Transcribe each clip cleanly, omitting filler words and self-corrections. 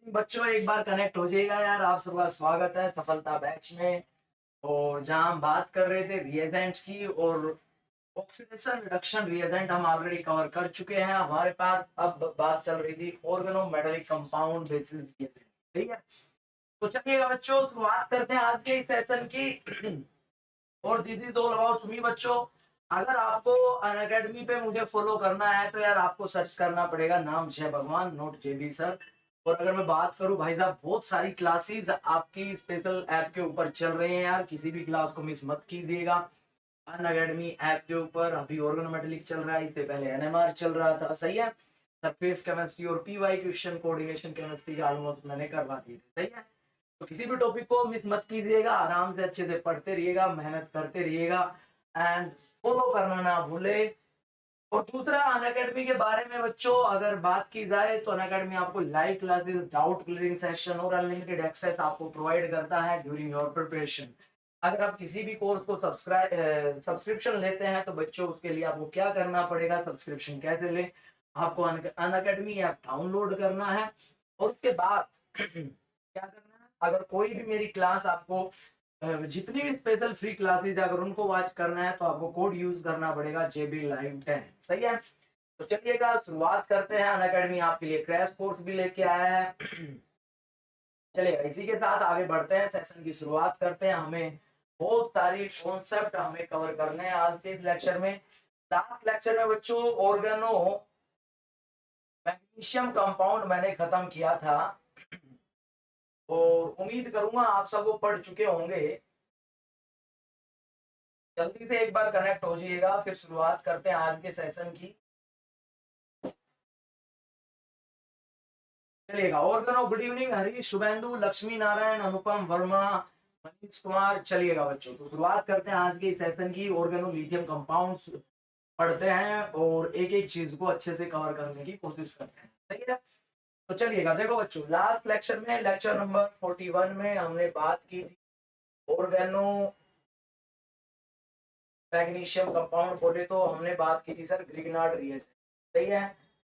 बच्चों एक बार कनेक्ट हो जाएगा यार। आप सबका स्वागत है सफलता बैच में। और जहां हम बात कर रहे थे रिएजेंट की, और ऑक्सीडेशन रिडक्शन रिएजेंट हम ऑलरेडी कवर कर चुके हैं। हमारे पास अब बात चल रही थी ऑर्गेनोमेटेलिक कंपाउंड बेसिस रिएजेंट। ठीक है, तो चलिएगा बच्चों, शुरुआत करते हैं आज के इस सेशन की। और this is all about me बच्चों। अगर आपको अनअकैडमी पे मुझे फॉलो करना है तो यार आपको सर्च करना पड़ेगा नाम जय भगवान, नोट जेबी सर। और अगर मैं बात करूं भाई साहब, बहुत सारी क्लासेस आपकी स्पेशल ऐप के ऊपर चल रही हैं यार, किसी भी क्लास को मिस मत कीजिएगा। अनअकैडमी ऐप के ऊपर अभी ऑर्गेनोमेटेलिक चल रहा है, इससे पहले एनएमआर चल रहा था, सही है। सरफेस केमिस्ट्री और P Y question coordination chemistry almost मैंने करवा दी थी, सही है। तो किसी भी टॉपिक को मिस मत कीजिएगा, आराम से अच्छे से पढ़ते रहिएगा, मेहनत करते रहिएगा एंड फॉलो करना ना भूले। और दूसरा, अनअकैडमी के बारे में बच्चों अगर बात की जाए तो अनअकैडमी आपको live classes, doubt clearing session और अनलिमिटेड एक्सेस आपको प्रोवाइड करता है ड्यूरिंग योर प्रिपरेशन। अगर आप किसी भी कोर्स को सब्सक्रिप्शन लेते हैं तो बच्चों उसके लिए आपको क्या करना पड़ेगा, सब्सक्रिप्शन कैसे लें, आपको अनअकैडमी ऐप डाउनलोड करना है। और उसके बाद क्या करना है, अगर कोई भी मेरी क्लास आपको जितनी भी स्पेशल फ्री क्लासेस अगर उनको वॉच करना है तो आपको कोड यूज करना पड़ेगा जेबी लाइव 10, सही है। तो चलिएगा शुरुआत करते हैं। अनअकैडमी आपके लिए क्रैश कोर्स भी लेके आया है। चलिएगा इसी के साथ आगे बढ़ते हैं, सेशन की शुरुआत करते हैं। हमें बहुत सारी कॉन्सेप्ट हमें कवर करने हैं आज के इस लेक्चर में। लास्ट लेक्चर में बच्चों ऑर्गेनो मैग्नीशियम कंपाउंड मैंने खत्म किया था, और उम्मीद करूंगा आप सब वो पढ़ चुके होंगे। जल्दी से एक बार कनेक्ट हो जाइएगा, फिर शुरुआत करते हैं आज के सेशन की। चलिएगा, organo good evening Harish, Shubhendu, Lakshmi Narayan, Anupam Verma, Manish Kumar. चलिएगा बच्चों, तो शुरुआत करते हैं आज के सेशन की। ऑर्गेनो लिथियम कंपाउंड्स पढ़ते हैं और एक एक चीज को अच्छे से कवर करने की कोशिश करते हैं, सही है। तो चलिएगा, देखो बच्चों, लास्ट लेक्चर में, लेक्चर नंबर 41 में हमने बात की थी ऑर्गेनो मैग्नीशियम कंपाउंड बोले तो हमने बात की थी सर ग्रिग्नार्ड रिएजेंट, सही है।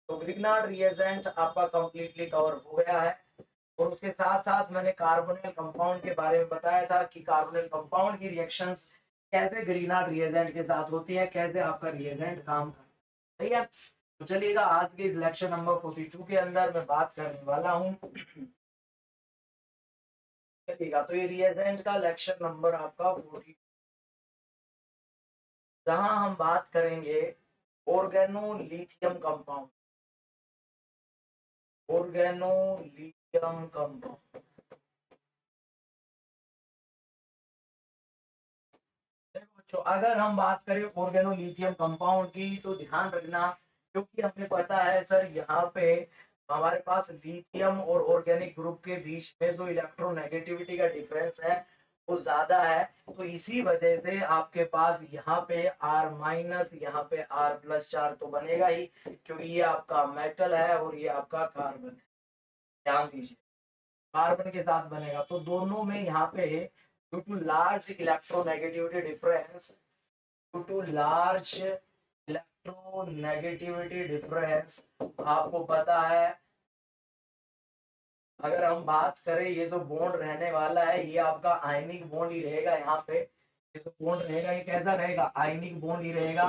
तो ग्रिग्नार्ड रिएजेंट आपका कंप्लीटली कवर हो गया है। और उसके साथ साथ मैंने कार्बोनिल कंपाउंड के बारे में बताया था कि कार्बोनिल कंपाउंड की रिएक्शंस कैसे ग्रिग्नार्ड रिएजेंट के साथ होती है, कैसे आपका रिएजेंट काम करता है, सही है। तो चलिएगा, आज के लेक्चर नंबर 42 के अंदर मैं बात करने वाला हूँ। चलिएगा, तो ये रिएजेंट का लेक्चर नंबर आपका 42, जहां हम बात करेंगे ऑर्गेनोलिथियम कंपाउंड। ऑर्गेनोलिथियम कंपाउंड, देखो बच्चों, अगर हम बात करें ऑर्गेनोलिथियम कंपाउंड की तो ध्यान रखना, क्योंकि हमें पता है सर यहाँ पे हमारे पास लिथियम और ऑर्गेनिक ग्रुप के बीच में जो इलेक्ट्रोनेगेटिविटी का डिफरेंस है वो ज्यादा है। तो इसी वजह से आपके पास यहाँ पे आर माइनस, यहाँ पे आर प्लस चार तो बनेगा ही, क्योंकि ये आपका मेटल है और ये आपका कार्बन है। ध्यान दीजिए, कार्बन के साथ बनेगा, तो दोनों में यहाँ पे due to large electronegativity difference, due to large electronegativity difference, आपको पता है अगर हम बात करें ये जो बॉन्ड रहने वाला है ये आपका आयनिक बॉन्ड ही रहेगा। यहाँ पे ये जो बॉन्ड रहेगा ये कैसा रहेगा, आयनिक बॉन्ड ही रहेगा।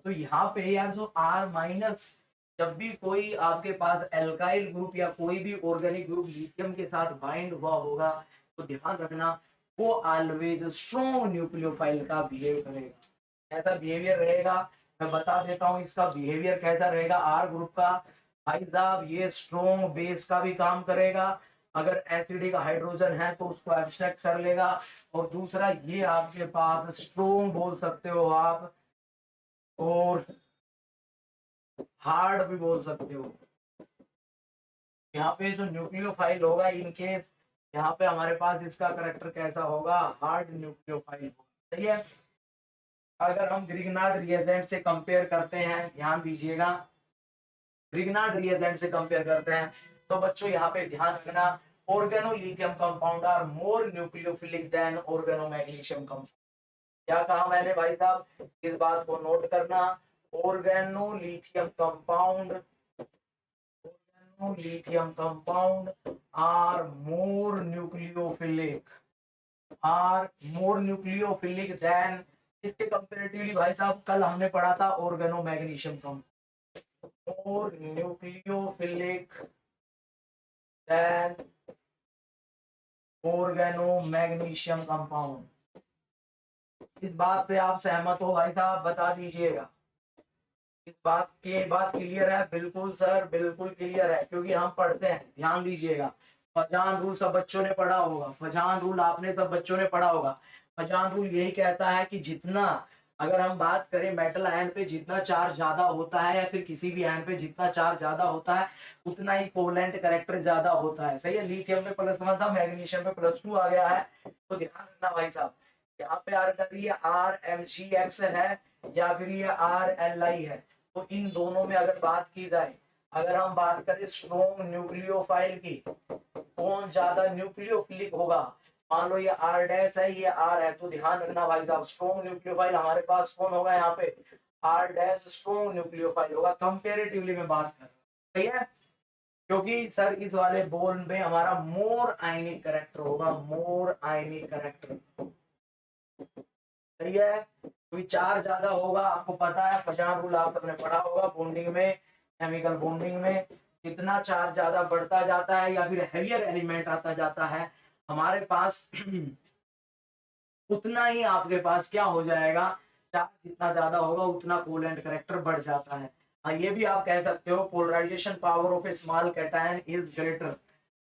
तो यहाँ पे यार जो आर माइनस, जब भी कोई आपके पास एल्काइल ग्रुप या कोई भी ऑर्गेनिक ग्रुप लिथियम के साथ बाइंड हुआ होगा तो ध्यान रखना वो ऑलवेज स्ट्रॉन्ग न्यूक्लियोफाइल का बिहेव करेगा। ऐसा बिहेवियर रहेगा, मैं बता देता हूँ इसका बिहेवियर कैसा रहेगा आर ग्रुप का। भाई साहब, ये स्ट्रॉन्ग बेस का भी काम करेगा, अगर एसिडिक हाइड्रोजन है तो उसको एब्स्ट्रैक्ट कर लेगा। और दूसरा, ये आपके पास स्ट्रॉन्ग बोल सकते हो आप, और हार्ड भी बोल सकते हो। यहाँ पे जो न्यूक्लियोफाइल होगा, इनकेस यहाँ पे हमारे पास इसका करेक्टर कैसा होगा, हार्ड न्यूक्लियोफाइल होगा, सही है। अगर हम ग्रिग्नार्ड रिएजेंट से कंपेयर करते हैं, ध्यान दीजिएगा, ग्रिग्नार्ड रिएजेंट से कंपेयर करते हैं तो बच्चों यहाँ पे ध्यान रखना, organolithium compound are more nucleophilic than organomagnesium compound. क्या कहा मैंने भाई साहब, इस बात को नोट करना। Organolithium compound organolithium compound are more nucleophilic than, इसके कंपेरेटिवली भाई साहब कल हमने पढ़ा था organo magnesium compound, more nucleophilic than organo magnesium compound. इस बात से आप सहमत हो भाई साहब, बता दीजिएगा। इस बात क्लियर है? बिल्कुल सर, बिल्कुल क्लियर है, क्योंकि हम पढ़ते हैं, ध्यान दीजिएगा। फजान रूल सब बच्चों ने पढ़ा होगा, फजान रूल आपने सब बच्चों ने पढ़ा होगा। फजान रूल यही कहता है कि जितना, अगर हम बात करें मेटल आयन पे जितना चार्ज ज्यादा होता है, या फिर किसी भी आयन पे जितना चार्ज ज्यादा होता है, उतना ही कोवेलेंट कैरेक्टर ज्यादा होता है। सही है, लिथियम में +1 था, मैग्नीशियम में +2 आ गया है। तो ध्यान रखना भाई साहब, यहाँ पे अगर ये RMgx है या फिर ये RLi है, तो इन दोनों में अगर बात की जाए, अगर हम बात करें स्ट्रॉन्ग न्यूक्लियोफाइल की, कौन ज्यादा न्यूक्लियोफिलिक होगा? मान लो ये R डैश है, ये R है, तो ध्यान रखना भाई साहब, स्ट्रॉन्ग न्यूक्लियोफाइल हमारे पास कौन होगा? यहाँ पे R डैश स्ट्रॉन्ग न्यूक्लियोफाइल होगा, कंपेरेटिवली में बात कर रहा हूं। सही है, क्योंकि सर इस वाले बोल में हमारा मोर आयनिक करेक्टर होगा, मोर आयनिक करेक्टर। सही है, क्योंकि चार ज्यादा होगा, आपको पता है, पहचान रूल आप सबने पढ़ा होगा बॉन्डिंग में, केमिकल बॉन्डिंग में, जितना चार्ज ज्यादा बढ़ता जाता है या फिर हेवियर एलिमेंट आता जाता है हमारे पास उतना ही आपके पास क्या हो जाएगा, चार्ज जितना ज्यादा होगा उतना कोवेलेंट कैरेक्टर बढ़ जाता है। हाँ, ये भी आप कह सकते हो polarisation power of a small cation is greater.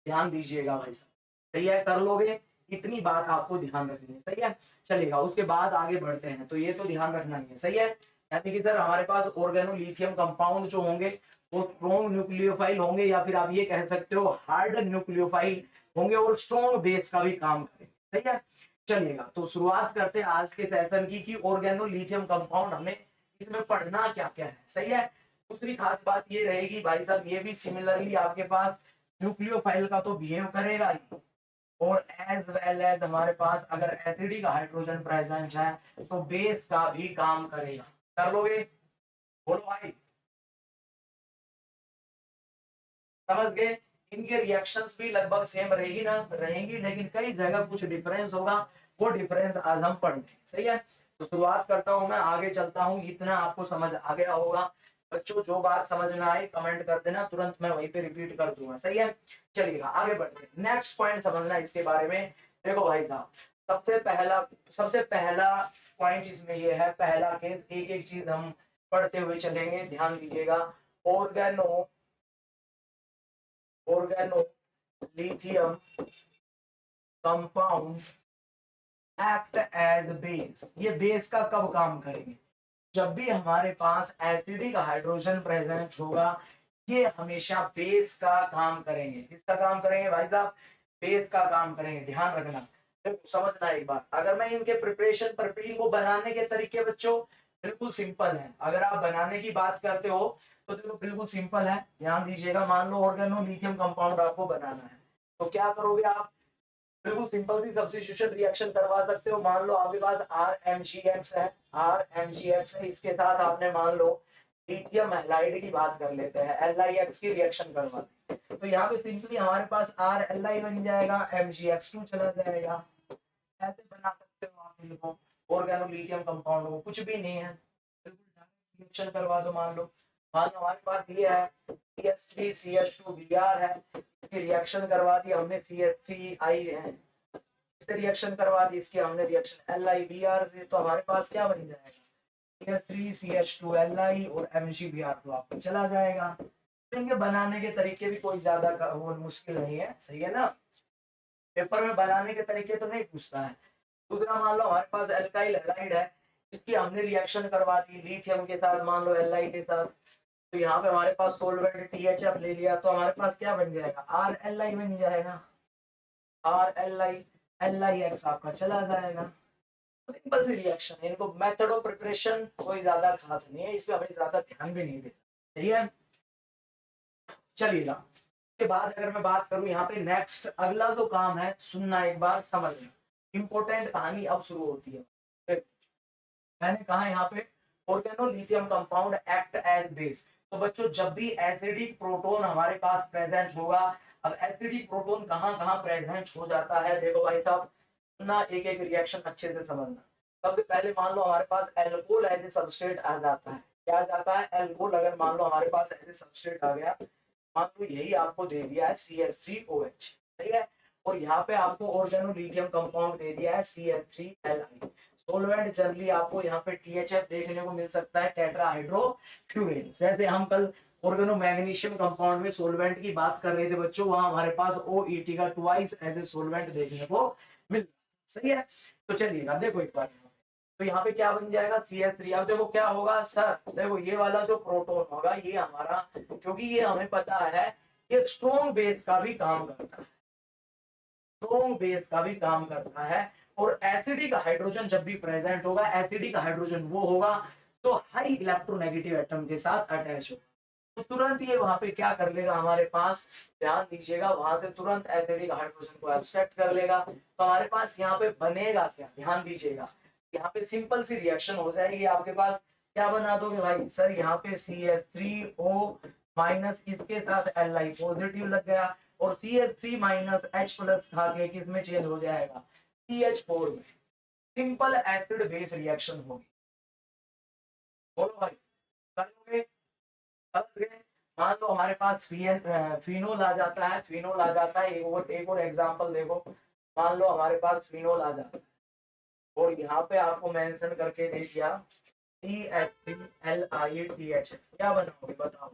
ध्यान दीजिएगा भाई साहब, सही है, कर लोगे, इतनी बात आपको ध्यान रखनी है। सही है, चलेगा, उसके बाद आगे बढ़ते हैं, तो ये तो ध्यान रखना ही है। सही है, यानी कि सर हमारे पास ऑर्गेनोलिथियम कंपाउंड जो होंगे वो स्ट्रॉन्ग न्यूक्लियोफाइल होंगे, या फिर आप ये कह सकते हो हार्ड न्यूक्लियोफाइल होंगे, और स्ट्रॉन्ग बेस का भी काम करेंगे। सही है, चलिएगा, तो शुरुआत करते हैं आज के सेशन की कि ऑर्गेनोलिथियम कंपाउंड हमें इसमें पढ़ना क्या क्या है। सही है, दूसरी खास बात ये रहेगी भाई साहब, ये भी सिमिलरली आपके पास न्यूक्लियोफाइल का तो बिहेव करेगा ही, और एज वेल एज हमारे पास अगर एसिडिक हाइड्रोजन प्रेजेंट है तो बेस का भी काम करेगा। कर लोगे? बोलो भाई, समझ गए? इनके रिएक्शंस भी लगभग सेम रहेगी ना, रहेंगी, लेकिन कई जगह कुछ डिफरेंस होगा, वो डिफरेंस आज हम पढ़ेंगे। सही है, तो शुरुआत करता हूं मैं, आगे चलता हूं, इतना आपको समझ आ गया होगा। बच्चों जो बात समझ में आए कमेंट कर देना, तुरंत मैं वहीं पे रिपीट कर दूंगा। सही है, चलिएगा आगे बढ़ते हैं, नेक्स्ट पॉइंट समझना इसके बारे में। देखो भाई साहब, सबसे पहला पॉइंट इसमें ये है, पहला केस, एक एक चीज हम पढ़ते हुए चलेंगे, ध्यान दीजिएगा। Organo organolithium compound act as base. ये बेस का कब काम करेंगे? जब भी हमारे पास एसिडिक हाइड्रोजन प्रेजेंट होगा, ये हमेशा बेस का काम करेंगे। किसका काम करेंगे भाई साहब? बेस का काम करेंगे, ध्यान रखना। देखो समझना एक बात, अगर मैं इनके प्रिपरेशन प्रॉपर्टी को बनाने के तरीके बच्चों बिल्कुल सिंपल है। अगर आप बनाने की बात करते हो तो देखो बिल्कुल सिंपल है, ध्यान दीजिएगा। मान लो ऑर्गेनोलिथियम कंपाउंड आपको बनाना है, तो क्या करोगे आप? बिल्कुल सिंपल सी सब्स्टिट्यूशन रिएक्शन करवा सकते हो। मान लो आपके पास RMgx है, RMgx है, इसके साथ आपने मान लो लिथियम हैलाइड की बात कर लेते हैं, LiX की रिएक्शन करवाते हैं, तो यहाँ पे सिंपली हमारे पास RLi बन जाएगा, MgX2 चला जाएगा। ऐसे बना सकते हो आप इनको, ऑर्गेनोलिथियम कंपाउंड को, कुछ भी नहीं है, बिल्कुल रिएक्शन करवा दो। मान लो हमारे पास ये है CH3CH2Br है, इसकी रिएक्शन करवा दी हमने, CH3I है, इससे रिएक्शन करवा दी, इसकी हमने रिएक्शन LiBr से, तो हमारे पास क्या बन जाएगा? CH3CH2Li और MgBr, तो आपको चला जाएगा। तो इनके बनाने के तरीके भी कोई ज्यादा वो मुश्किल नहीं है। सही है ना, पेपर में बनाने के तरीके तो नहीं पूछता है। दूसरा, मान लो हमारे पास एल्काइल हैलाइड है, इसकी हमने रिएक्शन करवा दी लिथियम के साथ, मान लो Li के साथ, तो यहाँ पे हमारे पास सोलवेंट THF ले लिया, तो हमारे पास क्या बन जाएगा? RLi बन जाएगा, RLi, LiX आपका चला जाएगा। सिंपल सी रिएक्शन है, इनको मेथड ऑफ प्रिपरेशन कोई ज्यादा खास नहीं है, इस पे हमें ज्यादा ध्यान भी नहीं देना। सही है, चलिएगा, के बाद अगर मैं बात करूं यहाँ पे नेक्स्ट अगला जो काम है, सुनना एक बार, समझना, इंपॉर्टेंट कहानी अब शुरू होती है। मैंने कहा यहाँ पे organolithium compound act as base, तो तो बच्चों जब भी एसिडिक प्रोटोन हमारे पास प्रेजेंट होगा, अब एसिडिक प्रोटोन कहाँ कहाँ प्रेजेंट हो जाता है, देखो भाई साहब ना, एक एक रिएक्शन अच्छे से समझना। सबसे पहले मान लो हमारे पास एल्कोहल एज ए सबस्ट्रेट आ जाता है। क्या आ जाता है? एल्कोहल अगर मान लो हमारे पास एज ए सबस्ट्रेट आ गया, मान लो यही आपको दे दिया है CH3OH, सही है, और यहाँ पे आपको ऑर्गेनोलिथियम कंपाउंड दे दिया है CH3Li। सोलवेंट जनरली आपको यहाँ पे THF देखने को मिल सकता है, टेट्राहाइड्रोफ्यूरेन। जैसे हम कल ऑर्गेनो मैग्नीशियम कंपाउंड में सोलवेंट की बात कर रहे थे बच्चों, वहां हमारे पास OET का ट्वाइस एज ए सोलवेंट देखने को मिल, सही है। तो चलिएगा देखो एक बार, तो यहाँ पे क्या बन जाएगा CH3। अब देखो क्या होगा सर, देखो ये वाला जो प्रोटोन होगा ये हमारा, क्योंकि ये हमें पता है ये स्ट्रॉन्ग बेस का भी काम करता है, स्ट्रॉन्ग बेस का भी काम करता है। और एसिडिक हाइड्रोजन जब भी प्रेजेंट होगा, एसिडिक हाइड्रोजन वो होगा तो हाई इलेक्ट्रोनेगेटिव एटम के साथ अटैच होगा, तो तुरंत ये वहां पे क्या कर लेगा हमारे पास, ध्यान दीजिएगा, वहां से तुरंत एसिडिक हाइड्रोजन को एब्स्ट्रैक्ट कर लेगा। तो हमारे पास यहाँ पे बनेगा क्या, ध्यान दीजिएगा, यहाँ पे सिंपल सी रिएक्शन हो जाएगी आपके पास। क्या बना दोगे भाई सर, यहाँ पे CH3O माइनस, इसके साथ Li पॉजिटिव लग गया, और CH3 माइनस H प्लस खा के किस में चेंज हो जाएगा, CH4 में। सिंपल एसिड बेस रिएक्शन होगी। बोलो भाई, करोगे? समझ गए? मान लो हमारे पास फिनोल आ जाता है, फिनोल आ जाता है, एक और एग्जांपल देखो, मान लो हमारे पास फिनोल आ जाता है और यहाँ पे आपको मेंशन करके दे दिया CH3LiTH, क्या बनाओगे बताओ?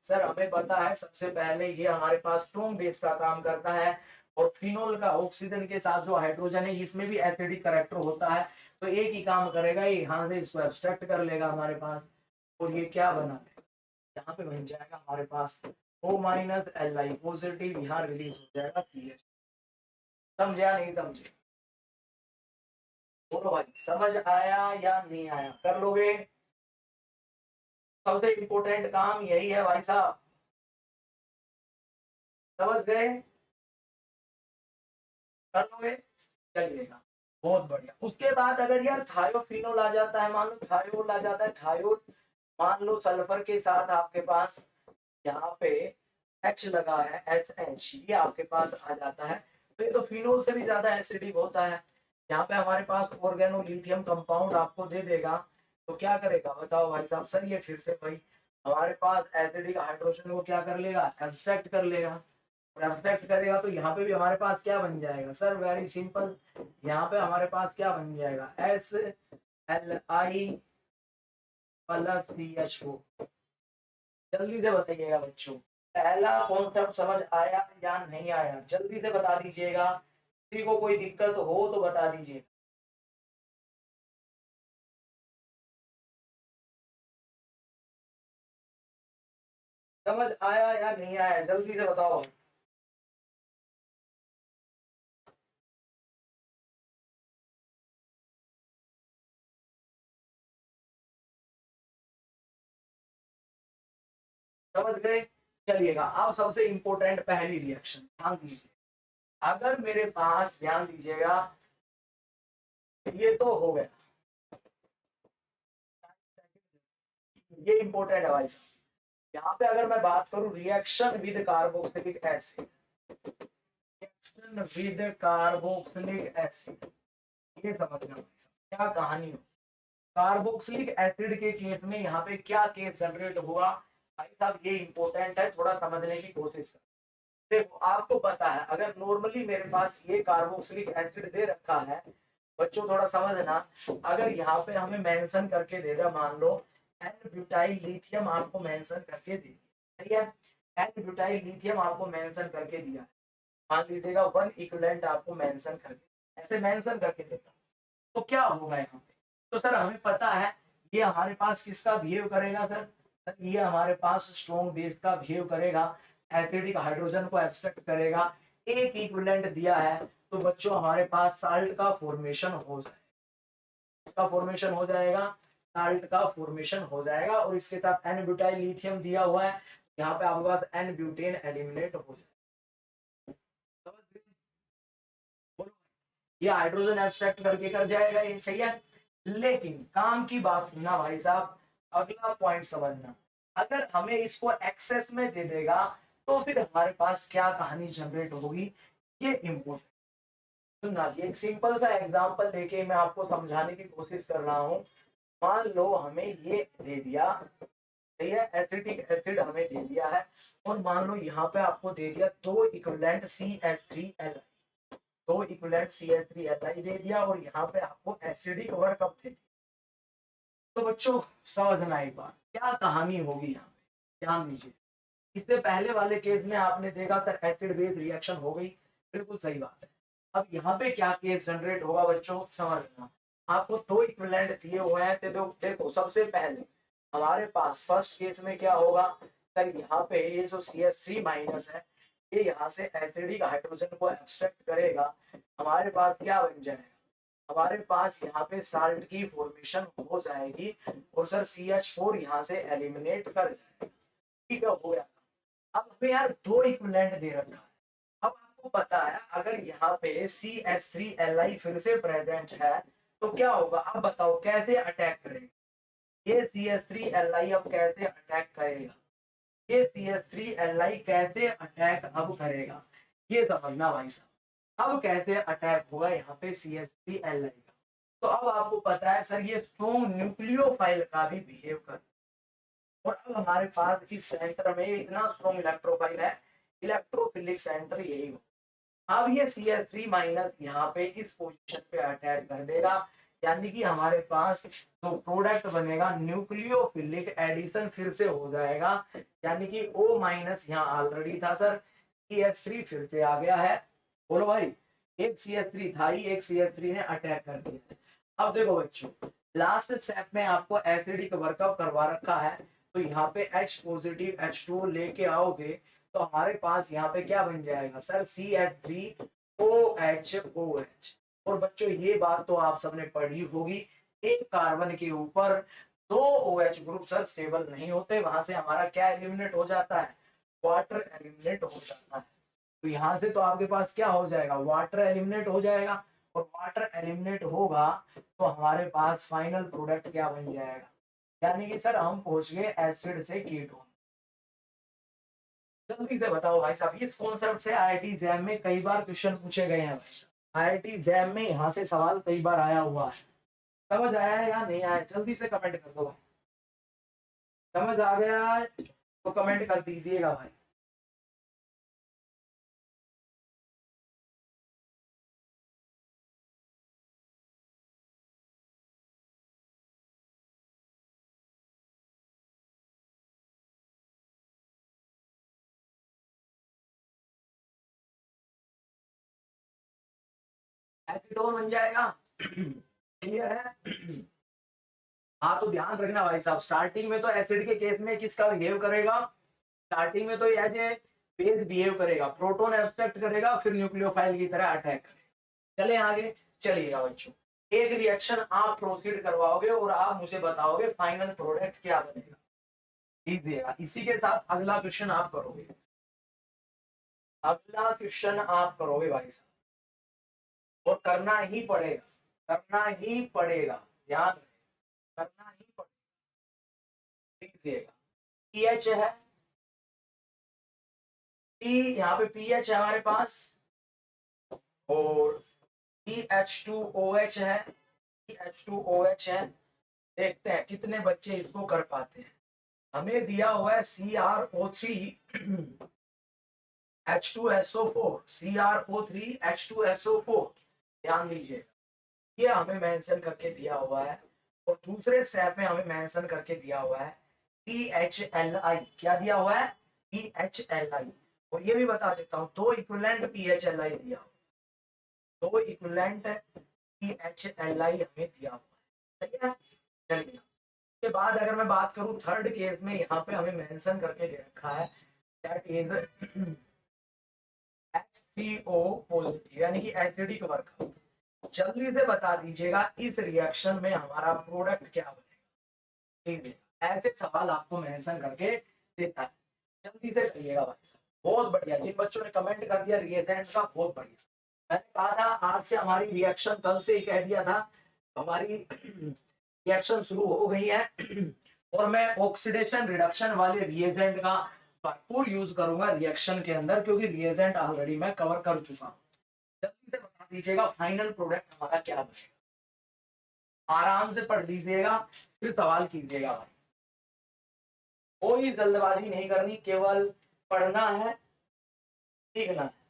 सर हमें पता है सबसे पहले ये हमारे पास स्ट्रॉन्ग बेस का काम करता है, और फिनोल का ऑक्सीजन के साथ जो हाइड्रोजन है इसमें भी एसिडिक करैक्टर होता है, तो एक ही काम करेगा, ये यहाँ से इसको एब्स्ट्रैक्ट कर लेगा हमारे पास, और ये क्या बना लेगा, यहाँ पे बन जाएगा हमारे पास O माइनस Li पॉजिटिव, यहाँ रिलीज हो जाएगा CH। समझा नहीं समझे? बोलो भाई, समझ आया या नहीं आया? कर लोगे? सबसे इंपॉर्टेंट काम यही है भाई साहब, समझ गए? कर लोगे? चलिएगा, बहुत बढ़िया। उसके बाद अगर यार थायोफिनोल आ जाता है, मान लो थायोल आ जाता है, थायोल मान लो सल्फर के साथ आपके पास यहाँ पे H लगा है, SH, ये आपके पास आ जाता है, तो ये तो फिनोल से भी ज्यादा एसिडिक होता है। यहाँ पे हमारे पास ऑर्गेनोलिथियम कंपाउंड आपको दे देगा, तो क्या करेगा बताओ भाई साहब? सर ये फिर से भाई हमारे पास एसिडिक हाइड्रोजन को क्या कर लेगा, एब्स्ट्रैक्ट कर लेगा, और एब्स्ट्रैक्ट करेगा तो यहाँ पे भी हमारे पास क्या बन जाएगा सर, वेरी सिंपल, यहाँ पे हमारे पास क्या बन जाएगा, SLI प्लस CH4। जल्दी से बताइएगा बच्चों, पहला कॉन्सेप्ट समझ आया या नहीं आया? जल्दी से बता दीजिएगा, किसी को कोई दिक्कत हो तो बता दीजिए। समझ आया या नहीं आया? जल्दी से बताओ। समझ गए? चलिएगा, अब सबसे इंपॉर्टेंट पहली रिएक्शन ध्यान दीजिए। अगर मेरे पास, ध्यान दीजिएगा, ये तो हो गया, ये इंपॉर्टेंट है भाई साहब। यहाँ पे अगर मैं बात करूं reaction with carboxylic acid, reaction with carboxylic acid, ये समझना भाई साहब क्या कहानी हो। कार्बोक्सिलिक एसिड के केस में यहाँ पे क्या केस जनरेट हुआ भाई साहब, ये इंपॉर्टेंट है, थोड़ा समझने की कोशिश कर। देखो आपको पता है, अगर नॉर्मली मेरे पास ये कार्बोक्सिलिक एसिड दे रखा है, बच्चों थोड़ा समझना, अगर यहाँ पे हमें मेंशन करके दे दिया, मान लो एन ब्यूटाइल लिथियम आपको मेंशन करके दे दिया, ठीक है, एन ब्यूटाइल लिथियम आपको मेंशन करके दिया, मान लीजिएगा वन इक्विवेलेंट आपको मेंशन करके, ऐसे मेंशन करके देता, तो क्या होगा यहाँ पे? तो सर हमें पता है ये हमारे पास किसका बिहेव करेगा सर, ये हमारे पास स्ट्रॉन्ग बेस का बिहेव करेगा, एसिडिक हाइड्रोजन को एब्स्ट्रैक्ट करेगा, एक इक्विवेलेंट दिया है, तो बच्चों हमारे पास साल्ट का फॉर्मेशन हो जाएगा, इसका फॉर्मेशन हो जाएगा, साल्ट का फॉर्मेशन हो जाएगा, और इसके साथ एन ब्यूटाइल लिथियम दिया हुआ है, यहाँ पे आपके पास एन ब्यूटेन एलिमिनेट हो जाएगा। ये हाइड्रोजन एब्स्ट्रैक्ट करके कर जाएगा, ये सही है। लेकिन काम की बात सुनना भाई साहब, अगला पॉइंट समझना, अगर हमें इसको एक्सेस में दे देगा तो फिर हमारे पास क्या कहानी जनरेट होगी, ये इम्पोर्टेंट सुनना। एक सिंपल सा एग्जांपल देके मैं आपको समझाने की कोशिश कर रहा हूँ। मान लो हमें ये दे दिया, सही है, एसिटिक एसिड हमें दे दिया है, और मान लो यहाँ पे आपको दे दिया दो इक्विवेलेंट CH3Li, दो इक्विवेलेंट CH3Li दे दिया, और यहाँ पे आपको एसिडिक वर्कअप दे दिया। तो बच्चों समझना एक बार क्या कहानी होगी यहाँ पे, ध्यान दीजिए। इससे पहले वाले केस में आपने देखा सर एसिड बेस रिएक्शन हो गई, बिल्कुल सही बात है। अब यहाँ पे क्या केस जनरेट होगा बच्चों, समझना। आपको दो इक्विवेलेंट दिए हुए हैं, तो देखो सबसे पहले हमारे पास फर्स्ट केस में क्या होगा सर, यहाँ पे ये जो CH3 माइनस है, ये यहाँ से एसिडिक हाइड्रोजन को एब्स्ट्रैक्ट करेगा, हमारे पास क्या बन जाएगा, हमारे पास यहाँ पे साल्ट की फॉर्मेशन हो जाएगी, और सर CH4 यहाँ से एलिमिनेट कर जाएगा। ठीक है, हो गया। अब हमें यार दो इक्विवेलेंट दे रखा है। अब आपको पता है अगर यहाँ पे CH3Li फिर से प्रेजेंट है तो क्या होगा, अब बताओ कैसे अटैक करेगा ये CH3Li, अब कैसे अटैक करेगा ये CH3Li, कैसे अटैक अब करेगा, ये समझना भाई साहब। अब कैसे अटैक होगा यहाँ पे CH3Li का, तो अब आपको पता है सर ये स्ट्रॉन्ग न्यूक्लियोफाइल का भी बिहेव कर, और अब हमारे पास इस सेंटर में इतना स्ट्रॉन्ग इलेक्ट्रोफाइल है, इलेक्ट्रोफिलिक सेंटर यही हो। अब ये CH3 माइनस यहाँ पे इस पोजीशन पे अटैक कर देगा, यानी कि हमारे पास जो प्रोडक्ट बनेगा न्यूक्लियोफिलिक एडिशन फिर से हो जाएगा, यानी कि O माइनस यहाँ ऑलरेडी था सर, CH3 फिर से आ गया है। बोलो भाई, एक CH3 था ही, एक CH3 ने अटैक कर दिया। अब देखो बच्चों, लास्ट स्टेप में आपको एसिडिक वर्कअप करवा रखा है, तो यहाँ पे H पॉजिटिव H2 लेके आओगे तो हमारे पास यहाँ पे क्या बन जाएगा सर, CH3OH। और बच्चों ये बात तो आप सबने पढ़ी होगी, एक कार्बन के ऊपर दो OH ग्रुप सर स्टेबल नहीं होते, वहां से हमारा क्या एलिमिनेट हो जाता है, वाटर एलिमिनेट हो जाता है। तो यहाँ से तो आपके पास क्या हो जाएगा, वाटर एलिमिनेट हो जाएगा, और वाटर एलिमिनेट होगा तो हमारे पास फाइनल प्रोडक्ट क्या बन जाएगा, यानी कि सर हम पहुंच गए एसिड से कीटोन। जल्दी से बताओ भाई साहब, इस कॉन्सेप्ट से IIT जैम में कई बार क्वेश्चन पूछे गए हैं भाई साहब, IIT जैम में यहाँ से सवाल कई बार आया हुआ है। समझ आया है या नहीं आया, जल्दी से कमेंट कर दो भाई, समझ आ गया तो कमेंट कर दीजिएगा भाई। एसीटोन बन जाएगा, क्लियर है। हाँ तो ध्यान रखना भाई साहब, स्टार्टिंग में तो एसिड के केस में किसका बिहेव करेगा, स्टार्टिंग में तो एज ए बेस बिहेव करेगा, प्रोटोन एब्स्ट्रैक्ट करेगा, फिर न्यूक्लियोफाइल की तरह अटैक करेगा। चले आगे, चलिएगा बच्चों, एक रिएक्शन आप प्रोसीड करवाओगे और आप मुझे बताओगे फाइनल प्रोडक्ट क्या बनेगा, लीजिएगा। इसी के साथ अगला क्वेश्चन आप करोगे, अगला क्वेश्चन आप करोगे भाई साहब, और करना ही पड़ेगा, करना ही पड़ेगा, ध्यान रहे, करना ही पड़ेगा। लीजिएगा, पीएच है, पी यहाँ पे पीएच है हमारे पास, और CH2OH है, CH2OH है। देखते हैं कितने बच्चे इसको कर पाते हैं। हमें दिया हुआ है CrO3 H2SO4, CrO3 H2SO4, ध्यान दीजिए, ये हमें मेंशन करके दिया हुआ है, और दूसरे स्टेप में हमें मेंशन करके दिया हुआ है PHLI, क्या दिया हुआ है, PHLI। और ये भी बता देता हूँ, दो इक्विवेलेंट PHLI दिया हुआ, दो इक्विवेलेंट PHLI हमें दिया हुआ है, सही है। चलिए, के बाद अगर मैं बात करूं थर्ड केस में, यहाँ पे हमें मेंशन करके दे रखा है दैट इज H3O पॉजिटिव, यानी कि एसिडिक वर्कअप। जल्दी से बता दीजिएगा इस रिएक्शन में हमारा प्रोडक्ट क्या बनेगा, ठीक है, ऐसे सवाल आपको मेंशन करके देता है। जल्दी से करिएगा भाई साहब, बहुत बढ़िया, जिन बच्चों ने कमेंट कर दिया रिएजेंट का, बहुत बढ़िया। मैंने कहा था आज से हमारी रिएक्शन, कल से ही कह दिया था हमारी रिएक्शन शुरू हो गई है और मैं ऑक्सीडेशन रिडक्शन वाले रिएजेंट का भरपूर यूज करूंगा रिएक्शन के अंदर, क्योंकि रिएजेंट ऑलरेडी मैं कवर कर चुका हूं। जल्दी से बता दीजिएगा फाइनल प्रोडक्ट हमारा क्या बनेगा। आराम से पढ़ लीजिएगा, फिर सवाल कीजिएगा भाई। कोई जल्दबाजी नहीं करनी, केवल पढ़ना है, सीखना है।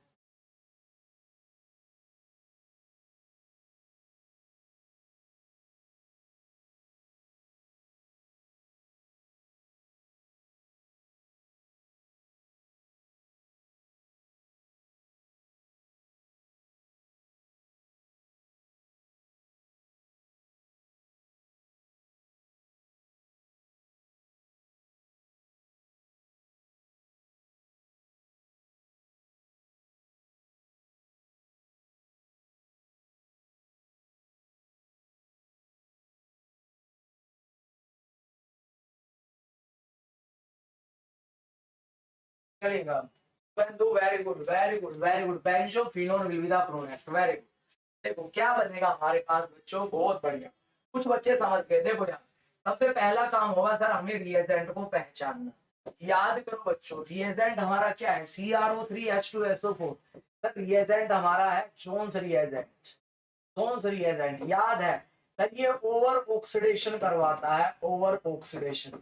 चलेगा। दो, very good very good very good. Benzophenone will be the product, very good. देखो क्या बनेगा हमारे पास बच्चों, बहुत बढ़िया। कुछ बच्चे समझ गए। देखो यार, सबसे पहला काम होगा सर हमें रिएजेंट को पहचानना। याद करो बच्चों, रिएजेंट हमारा क्या है, CrO3H2SO4। सर रिएजेंट हमारा है जोन्स रिएजेंट। जोन्स रिएजेंट याद है सर, ये ओवर ऑक्सीडेशन करवाता है, ओवर ऑक्सीडेशन।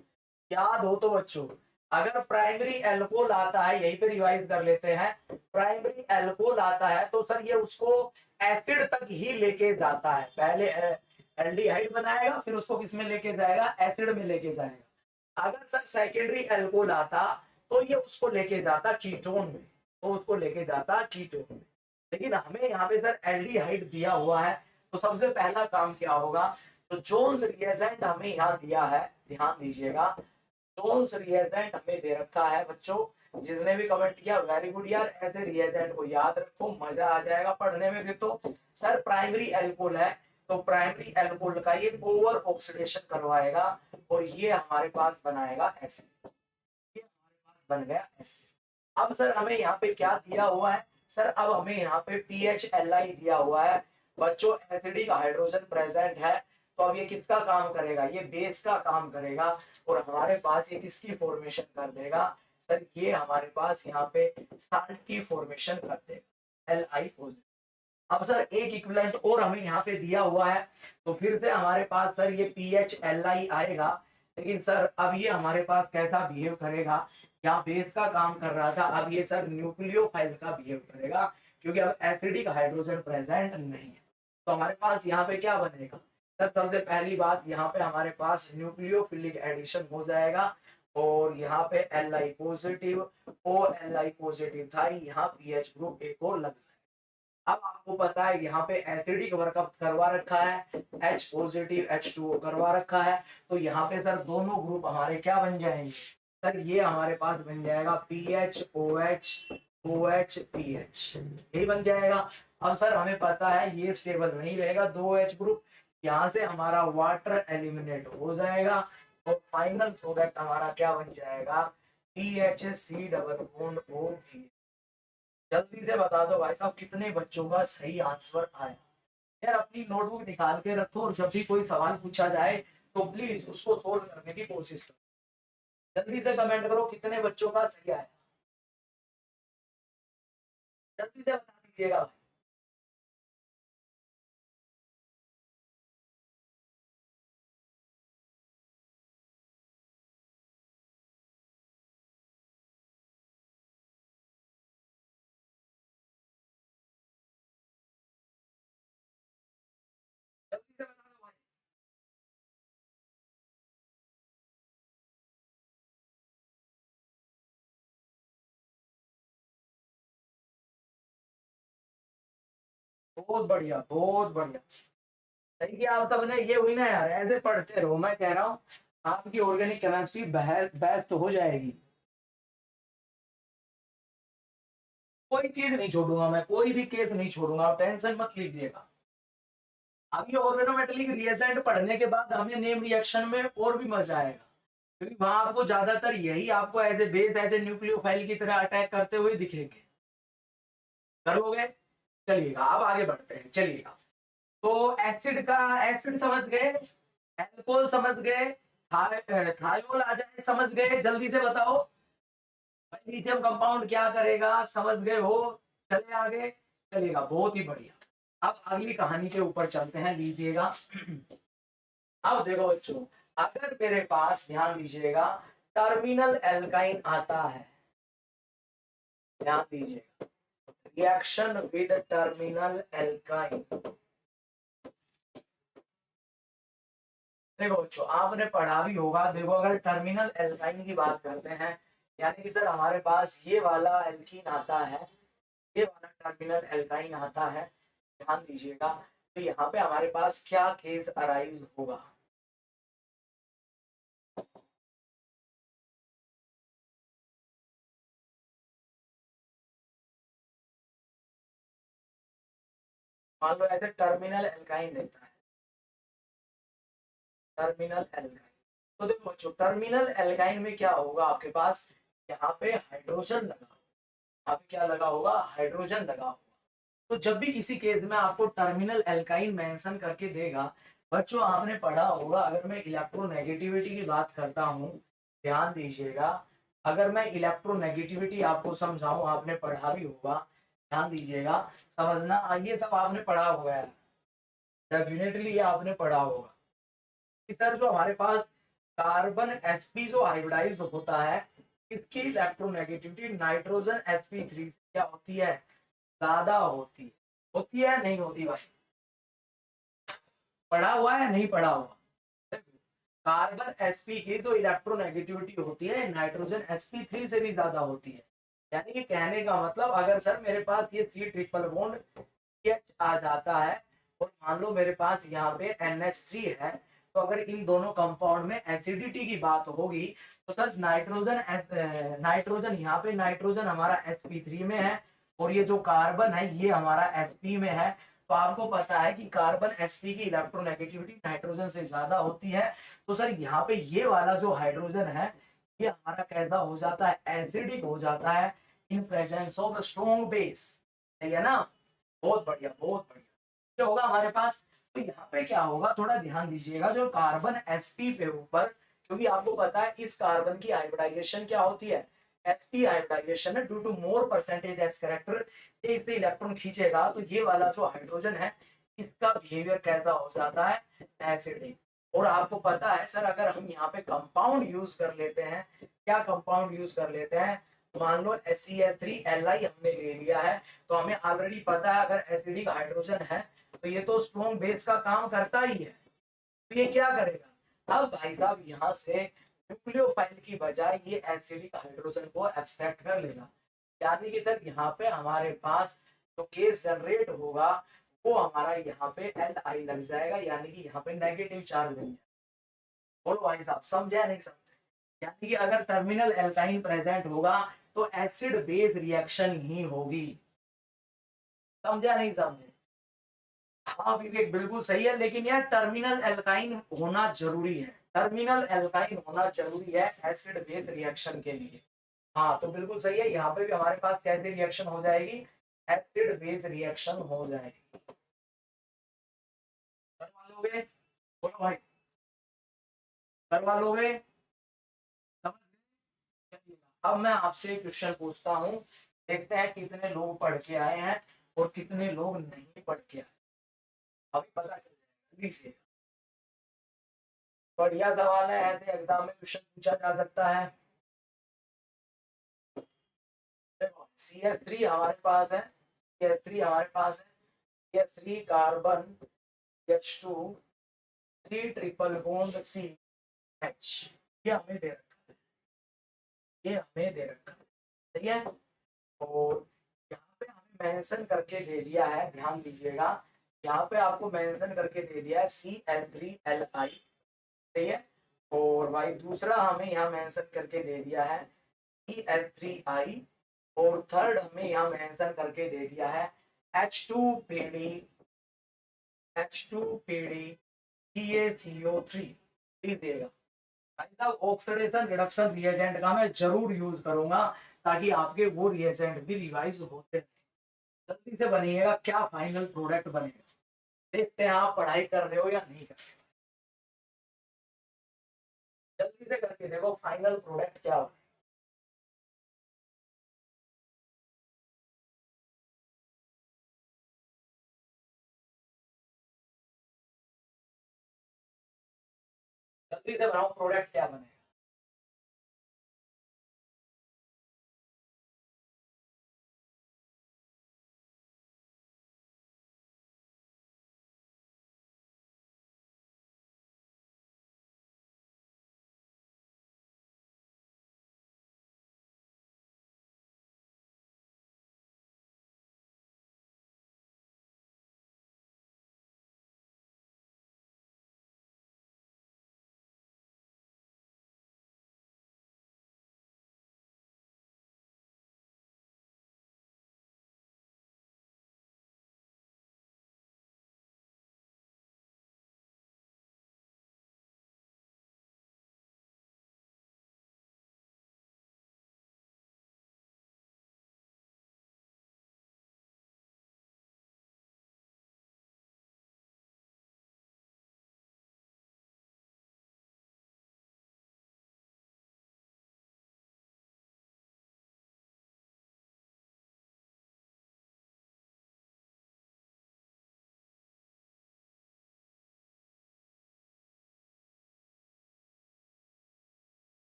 याद हो तो बच्चों, अगर प्राइमरी एल्कोहल आता है, यहीं पे रिवाइज कर लेते हैं, प्राइमरी एल्कोहल आता है तो सर ये उसको एसिड तक ही लेके जाता है। पहले एल्डिहाइड बनाएगा, फिर उसको किस में लेके जाएगा, एसिड में लेके जाएगा। अगर सर सेकेंडरी एल्कोहल आता तो ये उसको लेके जाता कीटोन में, तो उसको लेके जाता कीटोन में। लेकिन हमें यहाँ पे सर एल्डिहाइड दिया हुआ है, तो सबसे पहला काम क्या होगा, तो जोन्स रिएजेंट हमें यहाँ दिया है, ध्यान दीजिएगा। जोन्स रिएजेंट हमें दे रखा है बच्चों। जिसने भी कमेंट किया वेरी गुड यार, ऐसे रिएजेंट को याद रखो, मजा आ जाएगा पढ़ने में। फिर तो सर प्राइमरी एल्कोहल है, तो प्राइमरी एल्कोहल का ये ओवर ऑक्सीडेशन करवाएगा और ये हमारे पास बनाएगा एसिड। ये हमारे पास बन गया एसिड। अब सर हमें यहाँ पे क्या दिया हुआ है, सर अब हमें यहाँ पे PHLi दिया हुआ है बच्चों। एसिडिक हाइड्रोजन प्रेजेंट है, तो अब ये किसका काम करेगा, ये बेस का काम करेगा और हमारे पास ये किसकी फॉर्मेशन कर देगा, सर ये हमारे पास यहाँ पे साल्ट की फॉर्मेशन कर देगा, Li पॉजिटिव। अब सर एक इक्विवेलेंट और हमें यहाँ पे दिया हुआ है, तो फिर से हमारे पास सर ये PHLi आएगा। लेकिन सर अब ये हमारे पास कैसा बिहेव करेगा, यहाँ बेस का काम कर रहा था, अब ये सर न्यूक्लियोफाइल का बिहेव करेगा, क्योंकि अब एसिडिक हाइड्रोजन प्रेजेंट नहीं है। तो हमारे पास यहाँ पे क्या बनेगा सर, सबसे पहली बात यहाँ पे हमारे पास न्यूक्लियोफिलिक एडिशन हो जाएगा और यहाँ पे Li पॉजिटिव, OLi पॉजिटिव था, यहाँ पीएच ग्रुप एक और लग जाएगा। अब आपको पता है यहाँ पे एसिडिक वर्कअप करवा रखा है, H पॉजिटिव H2O करवा रखा है, तो यहाँ पे सर दोनों ग्रुप हमारे क्या बन जाएंगे, सर ये हमारे पास बन जाएगा PHOH OH PH, यही बन जाएगा। अब सर हमें पता है ये स्टेबल नहीं रहेगा, 2H ग्रुप, यहाँ से हमारा वाटर एलिमिनेट हो जाएगा और फाइनल प्रोडक्ट हमारा क्या बन जाएगा, PHC डबल बॉन्ड OH। जल्दी से बता दो भाई साहब कितने बच्चों का सही आंसर आया। यार अपनी नोटबुक निकाल के रखो और जब भी कोई सवाल पूछा जाए तो प्लीज उसको सोल्व करने की कोशिश करो। जल्दी से कमेंट करो कितने बच्चों का सही आया, जल्दी से बता दीजिएगा। जल्दी से बता दो भाई। बहुत बढ़िया बहुत बढ़िया, सही किया आप सबने। ये हुई ना यार, ऐसे पढ़ते रहो, मैं कह रहा हूँ आपकी ऑर्गेनिक केमिस्ट्री बेस्ट हो जाएगी। कोई चीज नहीं छोड़ूंगा मैं, कोई भी केस नहीं छोड़ूंगा, आप टेंशन मत लीजिएगा। अभी ऑर्गेनोमेटेलिक रिएजेंट पढ़ने के बाद हमें नेम रिएक्शन में और भी मजा आएगा, क्योंकि वहां आपको ज्यादातर यही आपको as a base as a nucleophile की तरह अटैक करते हुए दिखेंगे। करोगे? चलिएगा अब आगे बढ़ते हैं, चलिएगा। तो एसिड का, एसिड समझ गए, एल्कोहल समझ गए, थायोल आ जाए, समझ गए? जल्दी से बताओ लिथियम कंपाउंड क्या करेगा, समझ गए हो? चले आगे, चलेगा, बहुत ही बढ़िया। अब अगली कहानी के ऊपर चलते हैं, लीजिएगा। अब देखो बच्चों, अगर मेरे पास, ध्यान दीजिएगा, टर्मिनल एल्काइन आता है, ध्यान दीजिएगा, रिएक्शन विद टर्मिनल एल्काइन। देखो बच्चों, आपने पढ़ा भी होगा, देखो अगर टर्मिनल एल्काइन की बात करते हैं, यानी कि सर हमारे पास ये वाला एल्कीन आता है, ये वाला टर्मिनल एल्काइन आता है, ध्यान दीजिएगा, तो यहाँ पे हमारे पास क्या केस अराइज होगा? मान लो ऐसे टर्मिनल एल्काइन देता है, टर्मिनल एल्काइन, तो देखो बच्चों टर्मिनल एल्काइन में क्या होगा आपके पास, यहाँ पे हाइड्रोजन लगा होगा, यहाँ पे क्या लगा होगा, हाइड्रोजन लगा होगा। तो जब भी किसी केस में आपको टर्मिनल एल्काइन मेंशन करके देगा, बच्चों आपने पढ़ा होगा, अगर मैं इलेक्ट्रोनेगेटिविटी की बात करता हूँ, ध्यान दीजिएगा, अगर मैं इलेक्ट्रोनेगेटिविटी आपको समझाऊं, आपने पढ़ा भी होगा, ध्यान दीजिएगा, समझना, ये सब आपने पढ़ा हुआ है, डेफिनेटली ये आपने पढ़ा होगा कि सर जो हमारे पास कार्बन sp जो हाइब्रिडाइज्ड होता है, इसकी इलेक्ट्रोनेगेटिविटी नाइट्रोजन sp3 से क्या होती है, ज्यादा होती है। होती है नहीं होती भाई? पढ़ा हुआ है नहीं पढ़ा हुआ? कार्बन sp की जो इलेक्ट्रोनेगेटिविटी होती है नाइट्रोजन sp3 से भी ज्यादा होती है। यानी कि कहने का मतलब, अगर सर मेरे पास ये C ट्रिपल बॉन्ड H आ जाता है और मान लो मेरे पास यहाँ पे NH3 है, तो अगर इन दोनों कंपाउंड में एसिडिटी की बात होगी, तो सर नाइट्रोजन यहाँ पे, नाइट्रोजन हमारा sp3 में है और ये जो कार्बन है ये हमारा sp में है। तो आपको पता है कि कार्बन sp की इलेक्ट्रोनेगेटिविटी नाइट्रोजन से ज्यादा होती है। तो सर यहाँ पे ये वाला जो हाइड्रोजन है, ये हमारा कैसा हो जाता है, एसिडिक हो जाता है in presence of strong base. सही है ना? बहुत बढ़िया, बहुत बढ़िया। क्या होगा हमारे पास, तो यहाँ पे क्या होगा, थोड़ा ध्यान दीजिएगा, जो कार्बन sp पे ऊपर, क्योंकि आपको पता है इस कार्बन की हाइब्रिडाइजेशन क्या होती है, sp हाइब्रिडाइजेशन है, due to more percentage s character, इससे इलेक्ट्रॉन खींचेगा, तो ये वाला जो हाइड्रोजन है इसका बिहेवियर कैसा हो जाता है, एसिडिक। और आपको पता है सर, अगर हम यहाँ पे कंपाउंड यूज कर लेते हैं, क्या कंपाउंड यूज कर लेते हैं, मान लो SCH3Li हमने ले लिया है, तो हमें ऑलरेडी पता है अगर एसिडिक हाइड्रोजन है तो ये तो स्ट्रॉन्ग बेस का काम करता ही है। तो ये क्या करेगा, अब भाई साहब यहाँ से न्यूक्लियोफाइल की बजाय ये एसिडिक हाइड्रोजन को एब्स्ट्रैक्ट कर लेगा। यानी कि सर यहाँ पे हमारे पास जो केस जनरेट होगा वो हमारा यहाँ पे Li लग जाएगा, यानी कि यहाँ पे नेगेटिव चार्ज बन जाएगा। बोलो भाई साहब, समझे या नहीं समझे? यानी कि अगर टर्मिनल एल्काइन प्रेजेंट होगा तो एसिड बेस रिएक्शन ही होगी। समझे या नहीं समझे? हाँ विवेक, बिल्कुल सही है, लेकिन यार टर्मिनल एल्काइन होना जरूरी है, टर्मिनल एल्काइन होना जरूरी है एसिड बेस रिएक्शन के लिए। हाँ तो बिल्कुल सही है, यहाँ पे भी हमारे पास कैसी रिएक्शन हो जाएगी, एसिड बेस रिएक्शन हो जाएगी। करवा लोगे? बोलो भाई, करवा लोगे? समझ गए? चलिए, अब मैं आपसे एक क्वेश्चन पूछता हूँ, देखते हैं कितने लोग पढ़ के आए हैं और कितने लोग नहीं पढ़ के आए, अभी पता चल जाएगा जल्दी से। बढ़िया सवाल है, ऐसे एग्जाम में क्वेश्चन पूछा जा सकता है। देखो CH3 हमारे पास है, CH3 हमारे पास है, CH3 carbon, H2, C triple bond CH, ये हमें दे रखा है, ये हमें दे रखा है, सही है। और यहाँ पे हमें मेंशन करके दे दिया है, ध्यान दीजिएगा, यहाँ पे आपको मेंशन करके दे दिया है CH3Li, सही है। और भाई दूसरा हमें यहाँ मेंशन करके दे दिया है CH3I, और थर्ड हमें यहाँ मेंशन करके दे दिया है H2PD, H2PD CaCO3। लीजिएगा भाई साहब, ऑक्सीडेशन रिडक्शन रिएजेंट का मैं जरूर यूज करूंगा, ताकि आपके वो रिएजेंट भी रिवाइज होते रहे। जल्दी से बनिएगा, क्या फाइनल प्रोडक्ट बनेगा, देखते हैं आप पढ़ाई कर रहे हो या नहीं कर रहे हो। जल्दी से करके देखो फाइनल प्रोडक्ट क्या हो। जल्दी से बनाओ प्रोडक्ट क्या बनेगा।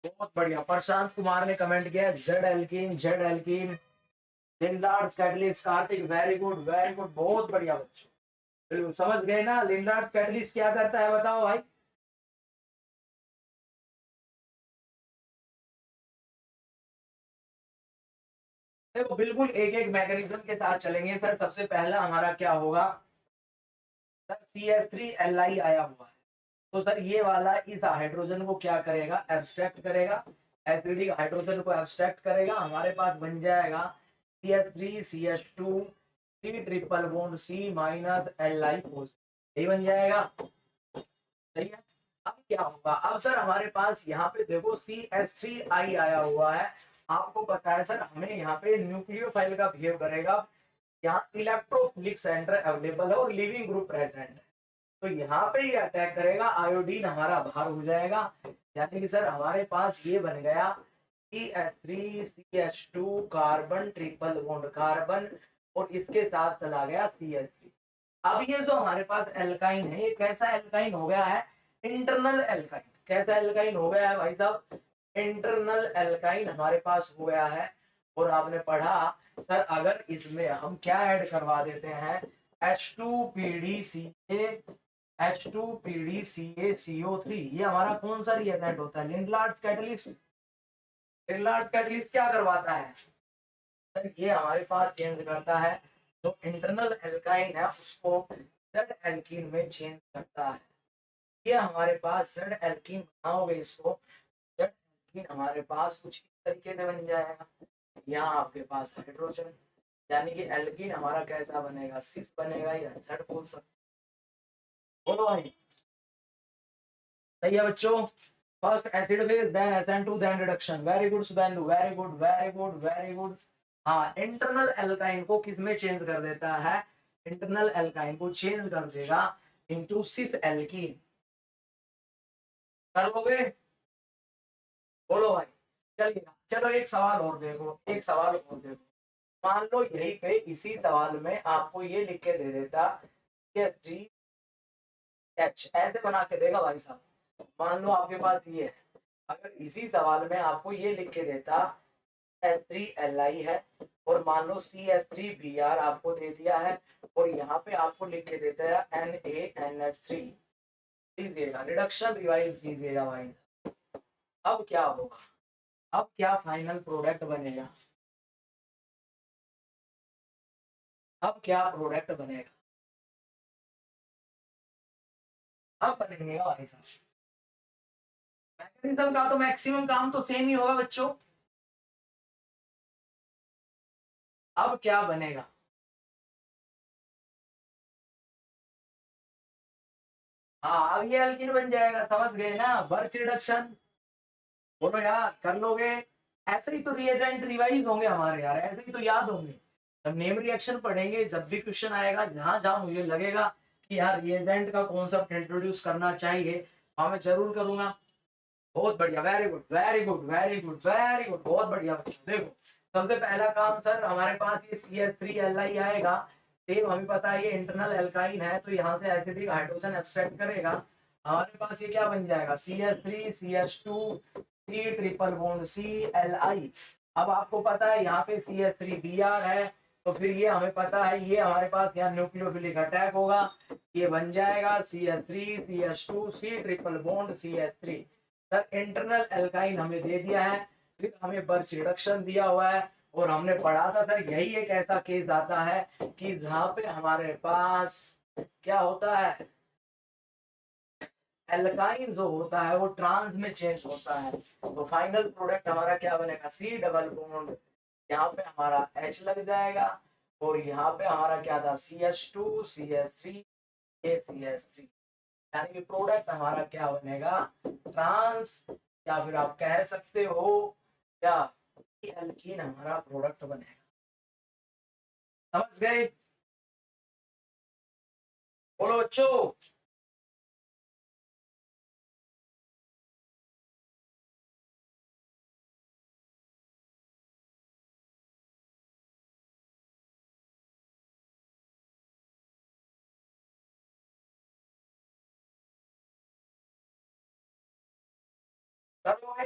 बहुत बढ़िया, प्रशांत कुमार ने कमेंट किया Z alkene, Z alkene, Lindlar catalyst. Kartik very good very good, बहुत बढ़िया बच्चों, बिल्कुल समझ गए ना। लिंडार्ड कैटलिस्ट क्या करता है बताओ भाई। देखो बिल्कुल एक एक मैकेनिज्म के साथ चलेंगे सर। सबसे पहला हमारा क्या होगा सर, CH3Li आया हुआ है, तो सर ये वाला इस हाइड्रोजन को क्या करेगा, एब्स्ट्रैक्ट करेगा। एसिडिक हाइड्रोजन को एब्स्ट्रैक्ट करेगा, हमारे पास बन जाएगा CH3CH2 C triple bond C minus Li4, यही बन जाएगा। सही है। अब क्या होगा, अब सर हमारे पास यहाँ पे देखो CH3I आया हुआ है। आपको पता है सर हमें यहाँ पे न्यूक्लियोफाइल का बिहेव करेगा। यहाँ इलेक्ट्रोफिलिक सेंटर अवेलेबल है और लिविंग ग्रुप प्रेजेंट है, तो यहाँ पे ये अटैक करेगा, आयोडीन हमारा बाहर हो जाएगा। यानी कि सर हमारे पास ये बन गया CH3CH2 carbon triple bond carbon, और इसके साथ चला गया CH3। अब ये जो हमारे पास एल्काइन है, ये कैसा एल्काइन हो गया है, इंटरनल एल्काइन। कैसा एल्काइन हो गया है भाई साहब, इंटरनल एल्काइन हमारे पास हो गया है। और आपने पढ़ा सर अगर इसमें हम क्या ऐड करवा देते हैं, H2PDCA, H2PDCaCO3, ये हमारा कौन सा रिएजेंट होता है, लिंडलार्ड कैटलिस्ट। लिंडलार्ड कैटलिस्ट क्या करवाता है सर, ये हमारे पास चेंज करता है, जो इंटरनल एल्काइन है उसको जेड एल्कीन में चेंज करता है। ये हमारे पास जेड एल्कीन बनाओगे इसको, जेड एल्कीन हमारे पास कुछ इस तरीके से बन जाएगा। यहाँ आपके पास हाइड्रोजन, यानी कि एल्कीन हमारा कैसा बनेगा, सिस बनेगा, या जेड बोल सकते। बोलो भाई, सही है बच्चों। First acid base, then SN2, then reduction. Very good Subhendu, very good very good very good. हाँ, इंटरनल एल्काइन को किस में चेंज कर देता है, इंटरनल एल्काइन को चेंज कर देगा इनटू सिस एल्कीन। कर लोगे, बोलो भाई। चलिए चलो एक सवाल और देखो, एक सवाल और देखो। मान लो यही पे इसी सवाल में आपको ये लिख के दे देता CH3H, ऐसे बना के देगा भाई साहब। मान लो आपके पास ये है, अगर इसी सवाल में आपको ये लिख के देता H3Li है, और मान लो CH3Br आपको दे दिया है, और यहाँ पे आपको लिख के देता है NaNH3, लीजिएगा रिडक्शन रिवाइज कीजिएगा भाई। अब क्या होगा, अब क्या फाइनल प्रोडक्ट बनेगा। अब क्या प्रोडक्ट बनेगा, अब बनेगा भाई साहब। मैकेनिज्म का तो मैक्सिमम काम तो सेम ही होगा बच्चों। अब क्या बनेगा, हाँ अब ये अल्कीन बन जाएगा, समझ गए ना, बर्च रिडक्शन। बोलो यार कर लोगे। ऐसे ही तो रिएजेंट रिवाइज होंगे हमारे यार, ऐसे ही तो याद होंगे। जब नेम रिएक्शन पढ़ेंगे, जब भी क्वेश्चन आएगा, जहां जहां मुझे लगेगा कि यार रिएजेंट का कॉन्सेप्ट इंट्रोड्यूस करना चाहिए, वहां मैं जरूर करूंगा। बहुत बढ़िया, very good very good very good very good, बहुत बढ़िया बच्चों। देखो सबसे पहला काम सर, हमारे पास ये CH3Li आएगा। सेम हमें पता है ये इंटरनल एल्काइन है, तो यहाँ से एसिडिक हाइड्रोजन एब्स्ट्रैक्ट करेगा। हमारे पास ये क्या बन जाएगा, CH3 CH2 C triple bond CLI। अब आपको पता है यहाँ पे CH3Br है, तो फिर ये हमें पता है, ये हमारे पास यहाँ न्यूक्लियोफिलिक अटैक होगा, ये बन जाएगा CH3 CH2 C triple bond CH3। Sir internal alkyne हमें दे दिया है, फिर हमें बर्च रिडक्शन दिया हुआ है, और हमने पढ़ा था सर यही एक ऐसा केस आता है कि जहां पे हमारे पास क्या होता है, एल्काइन जो होता है वो ट्रांस में चेंज होता है। तो फाइनल प्रोडक्ट हमारा क्या बनेगा, C डबल बॉन्ड, यहाँ पे हमारा H लग जाएगा, और यहाँ पे हमारा क्या था, CH2 CH3 CH3। यानी कि प्रोडक्ट हमारा क्या बनेगा, ट्रांस, या फिर आप कह सकते हो क्या, एल्कीन हमारा प्रोडक्ट बनेगा। समझ गए, बोलो बच्चों। कर लोगे,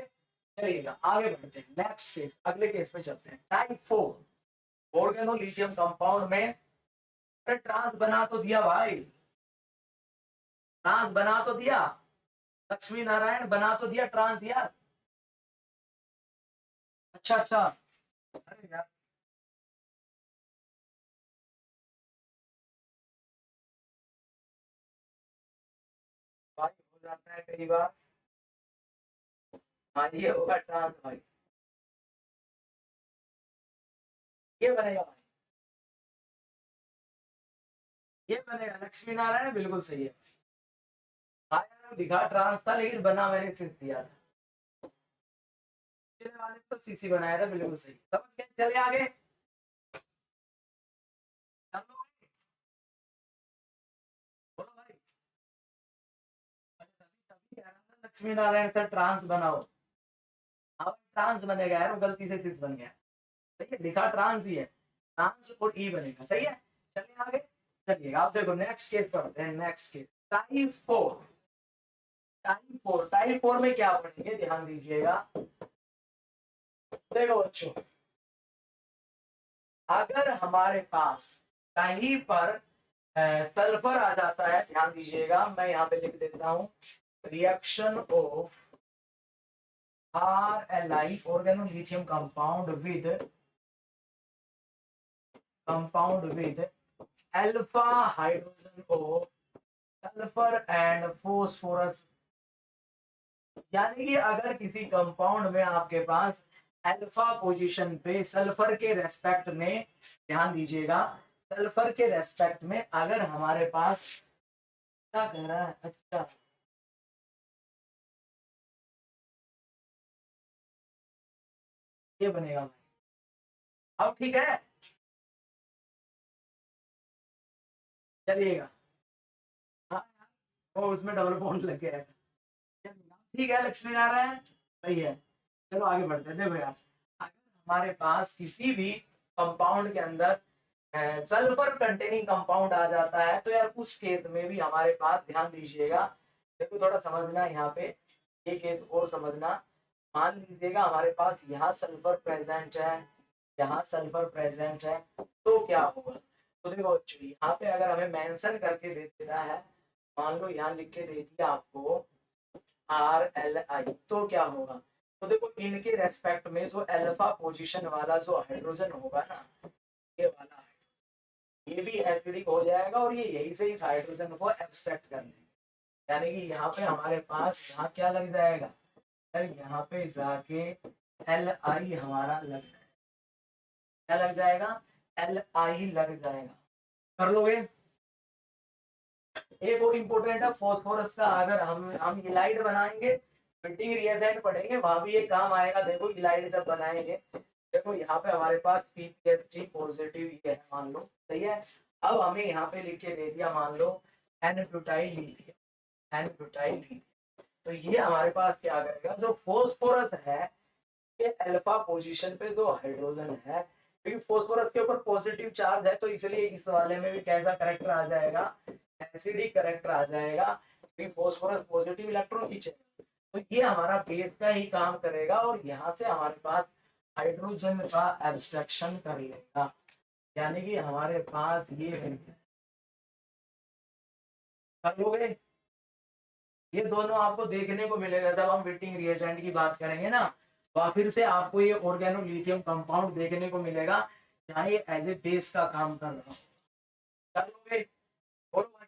चलिएगा आगे बढ़ते हैं, नेक्स्ट केस, अगले केस पे चलते हैं। टाइप 4 ऑर्गेनोलिथियम कंपाउंड में, अरे ट्रांस बना तो दिया भाई, ट्रांस बना तो दिया, लक्ष्मी नारायण बना तो दिया ट्रांस यार। अच्छा अच्छा, अरे यार भाई हो जाता है कई बार। हाँ ये होगा ट्रांस भाई, ये बनेगा भाई, ये बनेगा, लक्ष्मी नारायण बिल्कुल सही है। हाँ यार लिखा ट्रांस था, लेकिन बना मैंने सिर्फ दिया था, पिछले वाले तो CC बनाया था, बिल्कुल सही, समझ गए, चलिए आगे। चलो भाई, बोलो भाई, तभी तभी कह रहा था लक्ष्मी नारायण सर ट्रांस बनाओ। हाँ ट्रांस बनेगा यार, वो गलती से सिस बन गया। सही है, लिखा ट्रांस ही है, ट्रांस और ई बनेगा, सही है। चलिए आगे, चलिए आप देखो नेक्स्ट केस पढ़ते हैं, नेक्स्ट केस टाइप 4। टाइप 4 में क्या पढ़ेंगे, ध्यान दीजिएगा। देखो बच्चों, अगर हमारे पास कहीं पर सल्फर आ जाता है, ध्यान दीजिएगा, मैं यहाँ पे लिख देता हूँ, reaction of RLI organolithium compound with alpha hydrogen of sulphur and phosphorus. यानी कि अगर किसी कंपाउंड में आपके पास अल्फा पोजीशन पे सल्फर के रेस्पेक्ट में, ध्यान दीजिएगा, सल्फर के रेस्पेक्ट में अगर हमारे पास, क्या कह रहा है, अच्छा ये बनेगा भाई, अब ठीक है, चलिएगा। हाँ यार, वो उसमें डबल बॉन्ड लग गया है। चलिए, ठीक है लक्ष्मी नारायण, सही है। चलो आगे बढ़ते हैं, देखो यार, अगर हमारे पास किसी भी कंपाउंड के अंदर सल्फर कंटेनिंग कंपाउंड आ जाता है, तो यार उस केस में भी हमारे पास, ध्यान दीजिएगा, देखो थोड़ा समझना यहाँ पे, ये केस और समझना। मान लीजिएगा हमारे पास यहाँ सल्फर प्रेजेंट है, यहाँ सल्फर प्रेजेंट है, तो क्या होगा, तो देखो बच्चों, यहाँ पे अगर हमें मेंशन करके दे देता है, मान लो यहाँ लिख के दे दिया आपको RLI, तो क्या होगा, तो देखो इनके रेस्पेक्ट में जो अल्फा पोजीशन वाला जो हाइड्रोजन होगा ना, ये वाला ये भी एसिडिक हो जाएगा और ये यही से इस हाइड्रोजन को एब्स्ट्रैक्ट कर लेंगे। यानी कि यहाँ पे हमारे पास यहाँ क्या लग जाएगा सर, यहाँ पे जाके Li हमारा लग जाएगा। क्या लग जाएगा? Li लग जाएगा। कर लोगे? एक और इम्पोर्टेंट है फॉस्फोरस का। अगर हम इलाइड बनाएंगे, फिटिंग रिएजेंट पढ़ेंगे, वहां भी ये काम आएगा। देखो इलाइड जब बनाएंगे, देखो यहाँ पे हमारे पास PPS3 पॉजिटिव ये है मान लो, सही है। अब हमें यहाँ पे लिख के दे दिया मान लो N-ब्यूटाइल लिथियम, N-ब्यूटाइल लिथियम। तो ये हमारे पास क्या करेगा, जो फॉस्फोरस है ये अल्फा पोजीशन पे जो हाइड्रोजन है, क्योंकि फॉस्फोरस के ऊपर पॉजिटिव चार्ज है, तो इसलिए इस वाले में भी कैसा करेक्टर आ जाएगा, एसिडिक करेक्टर आ जाएगा, क्योंकि फॉस्फोरस पॉजिटिव इलेक्ट्रॉन खींचेगा। तो ये हमारा बेस का ही काम करेगा और यहाँ से हमारे पास हाइड्रोजन का एब्स्ट्रक्शन कर लेगा। यानी कि हमारे पास ये बन गया। कर लोगे? ये दोनों आपको देखने को मिलेगा जब हम विटिंग रिएजेंट की बात करेंगे ना, तो फिर से आपको ये ऑर्गेनोलिथियम कंपाउंड देखने को मिलेगा जहाँ ये एज ए बेस का काम कर रहा हो। कर लोगे? बोलो भाई,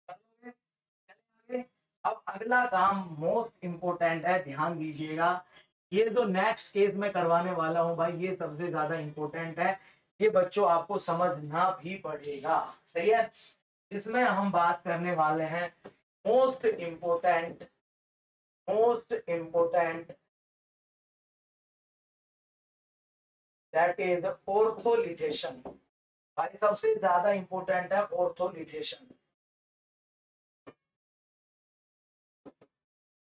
कर लोगे? चलें आगे। अब अगला काम मोस्ट इंपोर्टेंट है, ध्यान दीजिएगा। ये जो नेक्स्ट केस में करवाने वाला हूं भाई, ये सबसे ज्यादा इंपॉर्टेंट है। ये बच्चों आपको समझना भी पड़ेगा, सही है। इसमें हम बात करने वाले हैं most important, most important that is ortholithiation. भाई सबसे ज्यादा इंपॉर्टेंट है ऑर्थोलिथेशन।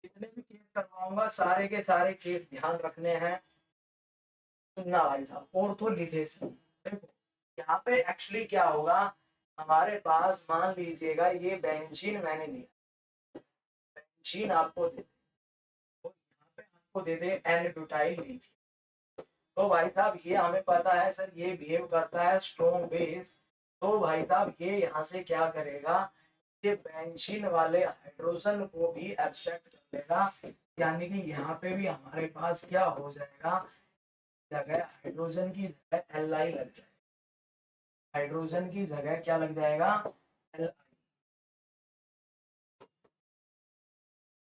जितने भी केस करवाऊंगा सारे के सारे केस ध्यान रखने हैं, सुनना भाई साहब। ऑर्थोलिथेशन देखो, यहाँ पे एक्चुअली क्या होगा, हमारे पास मान लीजिएगा ये बेंजीन मैंने लिया, बेंजीन आपको दे, तो यहाँ पे आपको दे दे N-ब्यूटाइल लिथियम। तो भाई साहब ये हमें पता है सर, ये बिहेव करता है स्ट्रॉन्ग बेस। तो भाई साहब ये यहाँ से क्या करेगा, ये बेंजीन वाले हाइड्रोजन को भी एब्स्ट्रैक्ट कर लेगा। यानी कि यहाँ पे भी हमारे पास क्या हो जाएगा, जगह हाइड्रोजन की जगह Li लग जाएगा। हाइड्रोजन की जगह क्या लग जाएगा, Li।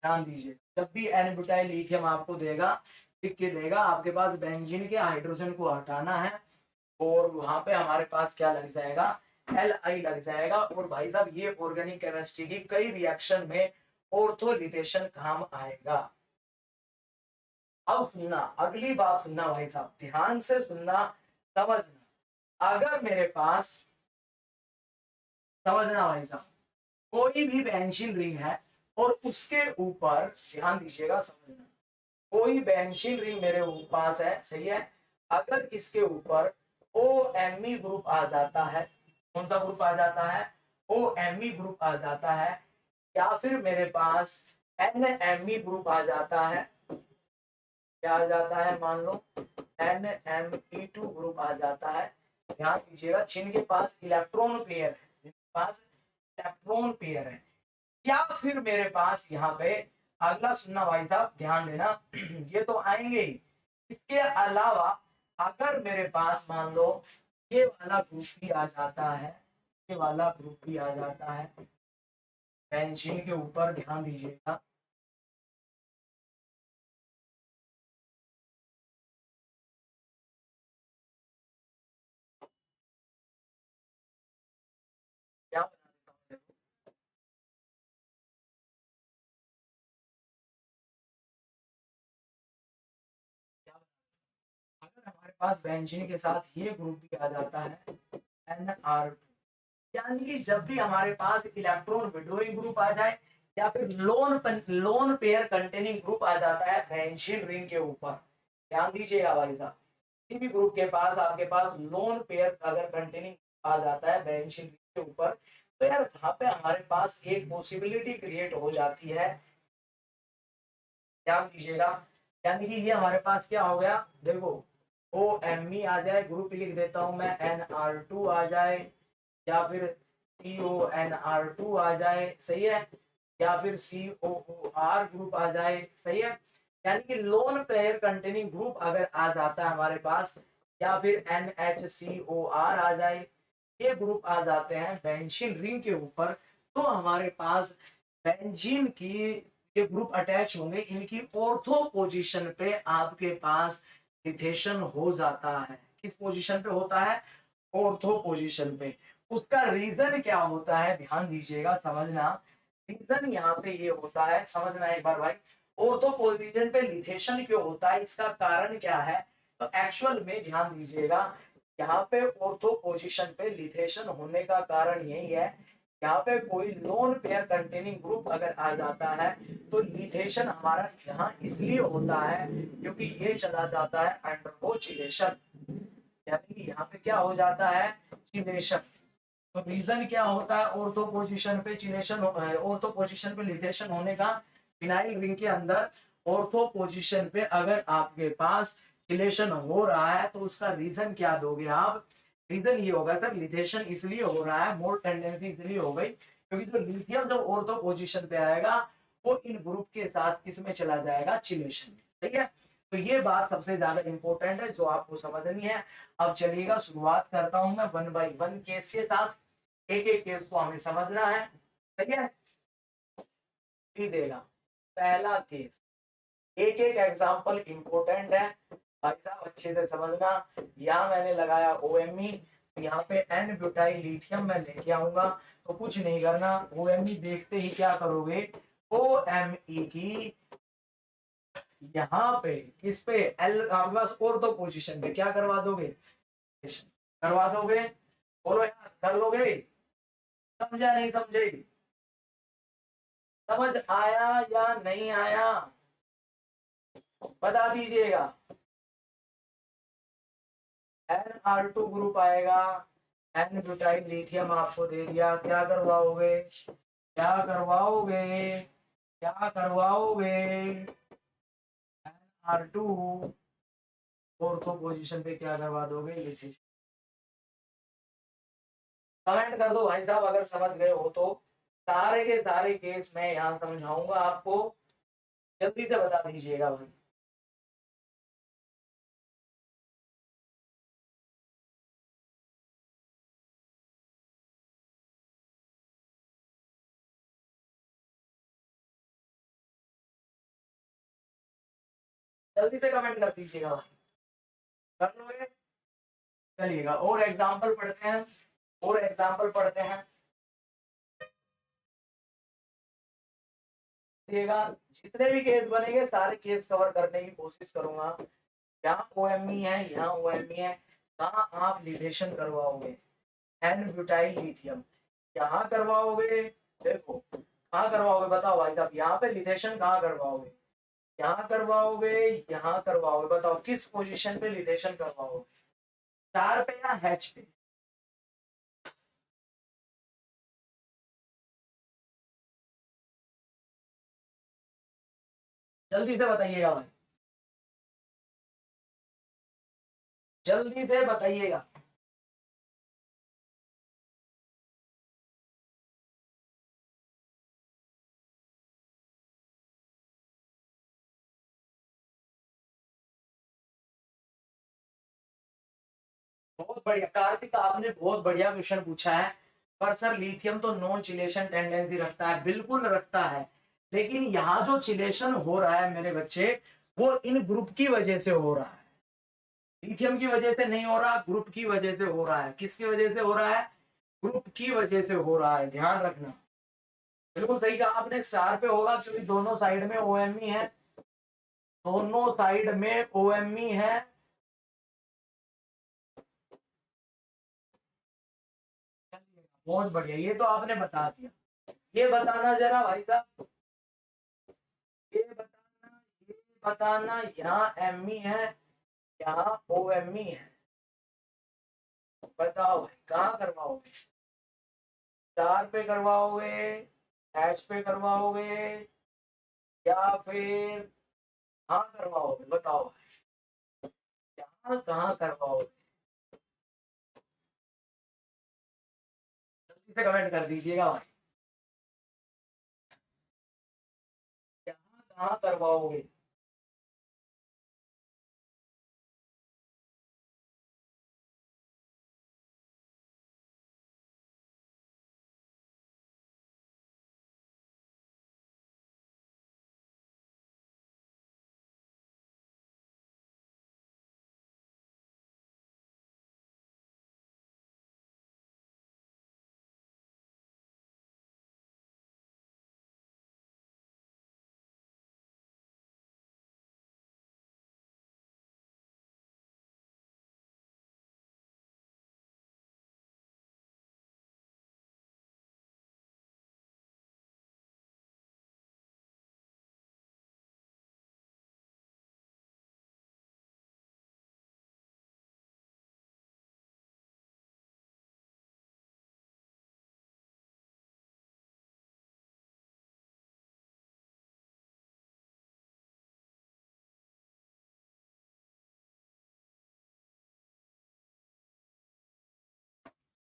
ध्यान दीजिए, जब भी N-ब्यूटाइल लिथियम आपको देगा, लिख के देगा, आपके पास बेंजीन के हाइड्रोजन को हटाना है और वहां पे हमारे पास क्या लग जाएगा, Li लग जाएगा। और भाई साहब ये ऑर्गेनिक केमिस्ट्री की कई रिएक्शन में ऑर्थोलिथेशन काम आएगा। अब सुनना, अगली बात सुनना भाई साहब, ध्यान से सुनना, समझना। अगर मेरे पास, समझना भाई साहब, कोई भी बेंजीन रिंग है और उसके ऊपर, ध्यान दीजिएगा समझना, कोई बेंजीन रिंग मेरे पास है, सही है। अगर इसके ऊपर OMe ग्रुप आ जाता है, कौन सा ग्रुप आ जाता है, OMe ग्रुप आ जाता है, या फिर मेरे पास NMe ग्रुप आ जाता है, क्या आ जाता है, मान लो NMe2 ग्रुप आ जाता है। ध्यान दीजिएगा, जिनके पास इलेक्ट्रॉन पेयर है, जिनके पास इलेक्ट्रॉन पेयर है, या फिर मेरे पास यहाँ पे, अगला सुनना भाई साहब, ध्यान देना, ये तो आएंगे ही। इसके अलावा अगर मेरे पास मान लो ये वाला ग्रुप भी आ जाता है, ये वाला ग्रुप भी आ जाता है बेंजीन के ऊपर, ध्यान दीजिएगा। क्या बना देता हूँ, देखो। क्या अगर हमारे पास बेंजीन के साथ ये ग्रुप भी आ जाता है NR2, यानी कि जब भी हमारे पास इलेक्ट्रॉन विड्रॉइंग ग्रुप आ जाए या फिर लोन पेयर कंटेनिंग ग्रुप आ जाता है बेंजीन रिंग के ऊपर, ध्यान दीजिएगा भाई साहब, किसी भी ग्रुप के पास आपके पास लोन पेयर अगर कंटेनिंग आ जाता है बेंजीन रिंग के ऊपर, तो यार वहां पे हमारे पास एक पॉसिबिलिटी क्रिएट हो जाती है। ध्यान दीजिएगा, यानी कि ये हमारे पास क्या हो गया, देखो OMe आ जाए, ग्रुप लिख देता हूं मैं, NR2 आ जाए, या फिर CONR2 आ जाए, सही है, या फिर COOR ग्रुप आ जाए, सही है। यानी कि लोन पेयर कंटेनिंग ग्रुप अगर आ जाता है हमारे पास, या फिर NHCOR आ जाए, ये ग्रुप आ जाते हैं बेंजीन रिंग के ऊपर, तो हमारे पास बेंजीन की ये ग्रुप अटैच होंगे, इनकी ऑर्थो पोजीशन पे आपके पास लिथेशन हो जाता है। किस पोजीशन पे होता है? ऑर्थो पोजीशन पे। उसका रीजन क्या होता है, ध्यान दीजिएगा, समझना। रीजन यहाँ पे ये होता है, समझना एक बार भाई। ऑर्थो पोजीशन पे लिथेशन क्यों होता है, इसका कारण क्या है? तो एक्चुअल में ध्यान दीजिएगा, यहाँ पे ऑर्थो पोजीशन पे लिथेशन होने का कारण यही है, यहाँ पे कोई लोन पेयर कंटेनिंग ग्रुप अगर आ जाता है तो लिथेशन हमारा यहाँ इसलिए होता है क्योंकि ये चला जाता है अंडरगो चिलेशन, यानी कि यहाँ पे क्या हो जाता है? चिलेशन। तो रीजन क्या होता है ऑर्थो पोजीशन पे चिलेशन, ऑर्थो पोजीशन पे लिथेशन होने का? फिनाइल रिंग के अंदर ऑर्थो पोजीशन पे अगर आपके पास चिलेशन हो रहा है तो उसका रीजन क्या दोगे आप? रीजन ये होगा सर लिथेशन इसलिए हो रहा है, मोर टेंडेंसी इसलिए हो गई क्योंकि जो लिथियम जब ऑर्थो पोजीशन पे आएगा वो इन ग्रुप के साथ किसमें चला जाएगा? चिलेशन में। ठीक है, तो ये बात सबसे ज्यादा इंपॉर्टेंट है जो आपको समझनी है। अब चलिएगा शुरुआत करता हूं मैं 1 बाई 1 केस के साथ, एक एक केस को हमें समझना है। ठीक है, लीजिएगा पहला केस, एक एक एग्जांपल इंपॉर्टेंट है भाई साहब, अच्छे से समझना। यहाँ मैंने लगाया OMe, यहाँ पे एन ब्यूटाइल लिथियम मैं लेके आऊंगा, तो कुछ नहीं करना, OMe देखते ही क्या करोगे? OMe की यहाँ पे किस पे? एल आपके पास ऑर्थो पोजीशन पे क्या करवा दोगे? करवा दोगे? बोलो यार, कर लोगे? समझा नहीं समझे? समझ आया या नहीं आया? बता दीजिएगा। Nr2 ग्रुप आएगा, एन ब्यूटाइल लिथियम आपको दे दिया, क्या करवाओगे? क्या करवाओगे? क्या करवाओगे? Nr2 ऑर्थो पोजीशन पे क्या करवा दोगे? लिथियम। कमेंट कर दो भाई साहब अगर समझ गए हो तो। सारे के सारे केस मैं यहाँ समझाऊंगा आपको, जल्दी से बता दीजिएगा भाई। जल्दी से कमेंट कर दीजिएगा भाई। कर लोगे? चलिएगा और एग्जाम्पल पढ़ते हैं, और एग्जाम्पल पढ़ते हैं। जितने भी केस बनेंगे सारे केस कवर करने की कोशिश करूंगा। यहाँ OMe है, यहाँ OMe है, कहाँ आप लिथेशन करवाओगे? एन ब्यूटाइल लिथियम यहाँ करवाओगे। देखो कहाँ करवाओगे बताओ भाई साहब, यहाँ पे लिथेशन कहाँ करवाओगे? यहाँ करवाओगे, यहाँ करवाओगे, बताओ किस पोजीशन पे लिथेशन करवाओगे? स्टार पे या हैच पे? जल्दी से बताइएगा भाई, जल्दी से बताइएगा। बहुत बढ़िया कार्तिक, आपने बहुत बढ़िया क्वेश्चन पूछा है। पर सर लिथियम तो नॉन चिलेशन टेंडेंसी रखता है, बिल्कुल रखता है, लेकिन यहाँ जो चिलेशन हो रहा है मेरे बच्चे, वो इन ग्रुप की वजह से हो रहा है। लिथियम की वजह से नहीं हो रहा, ग्रुप की वजह से हो रहा है। किसकी वजह से हो रहा है? ग्रुप की वजह से हो रहा है, ध्यान रखना। बिल्कुल सही कहा आपने, स्टार पे होगा क्योंकि दोनों साइड में OMe है, दोनों साइड में OMe है। बहुत बढ़िया, ये तो आपने बता दिया। ये बताना जरा भाई साहब, ये बताना, ये बताना, यहाँ ME है, यहाँ OMe है, बताओ भाई कहाँ करवाओगे? स्टार पे करवाओगे, हैश पे करवाओगे, या फिर कहाँ करवाओगे? बताओ भाई, यहाँ कहाँ करवाओगे? जल्दी से कमेंट कर दीजिएगा भाई, यहाँ कहाँ करवाओगे?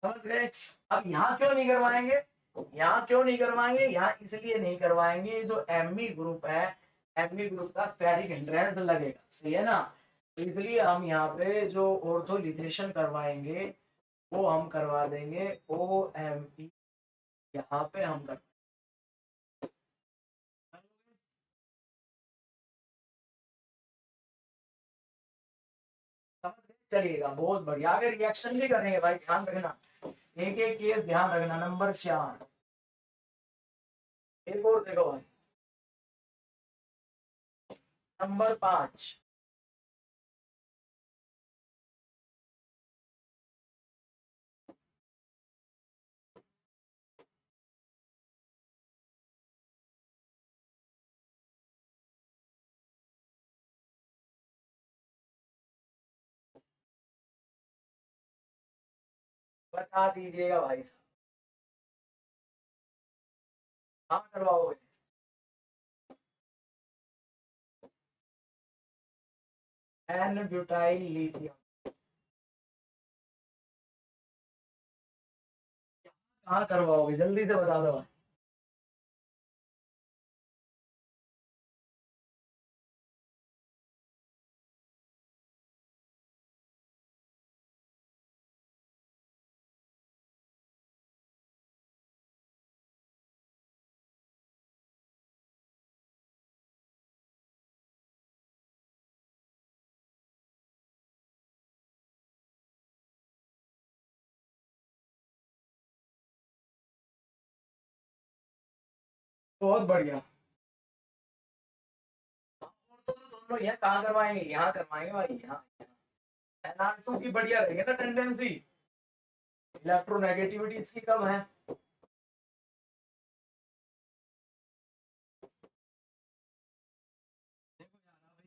समझ गए। अब यहाँ क्यों नहीं करवाएंगे, यहाँ क्यों नहीं करवाएंगे, यहाँ इसलिए नहीं करवाएंगे, जो एमई ग्रुप है, एमई ग्रुप का स्पेरिक एंट्रेंस लगेगा, सही है ना। तो इसलिए हम यहाँ पे जो ऑर्थोलिथेशन करवाएंगे वो हम करवा देंगे ओ एम ई, यहाँ पे हम कर। समझ गए, चलिएगा बहुत बढ़िया। आगे रिएक्शन भी करेंगे भाई, ध्यान रखना, एक एक केस ध्यान रखना। नंबर 4, एक और देखो भाई, नंबर 5। बता दीजिएगा भाई साहब, कहाँ करवाओगे। एन ब्यूटाइल लिथियम, कहाँ करवाओगे, जल्दी से बता दो भाई। बहुत बढ़िया। तो दोनों यहाँ कहाँ करवाएंगे, यहाँ करवाएंगे भाई, यहाँ। Na2 की बढ़िया रहेगी ना टेंडेंसी, इलेक्ट्रोनेगेटिविटी इसकी कम है।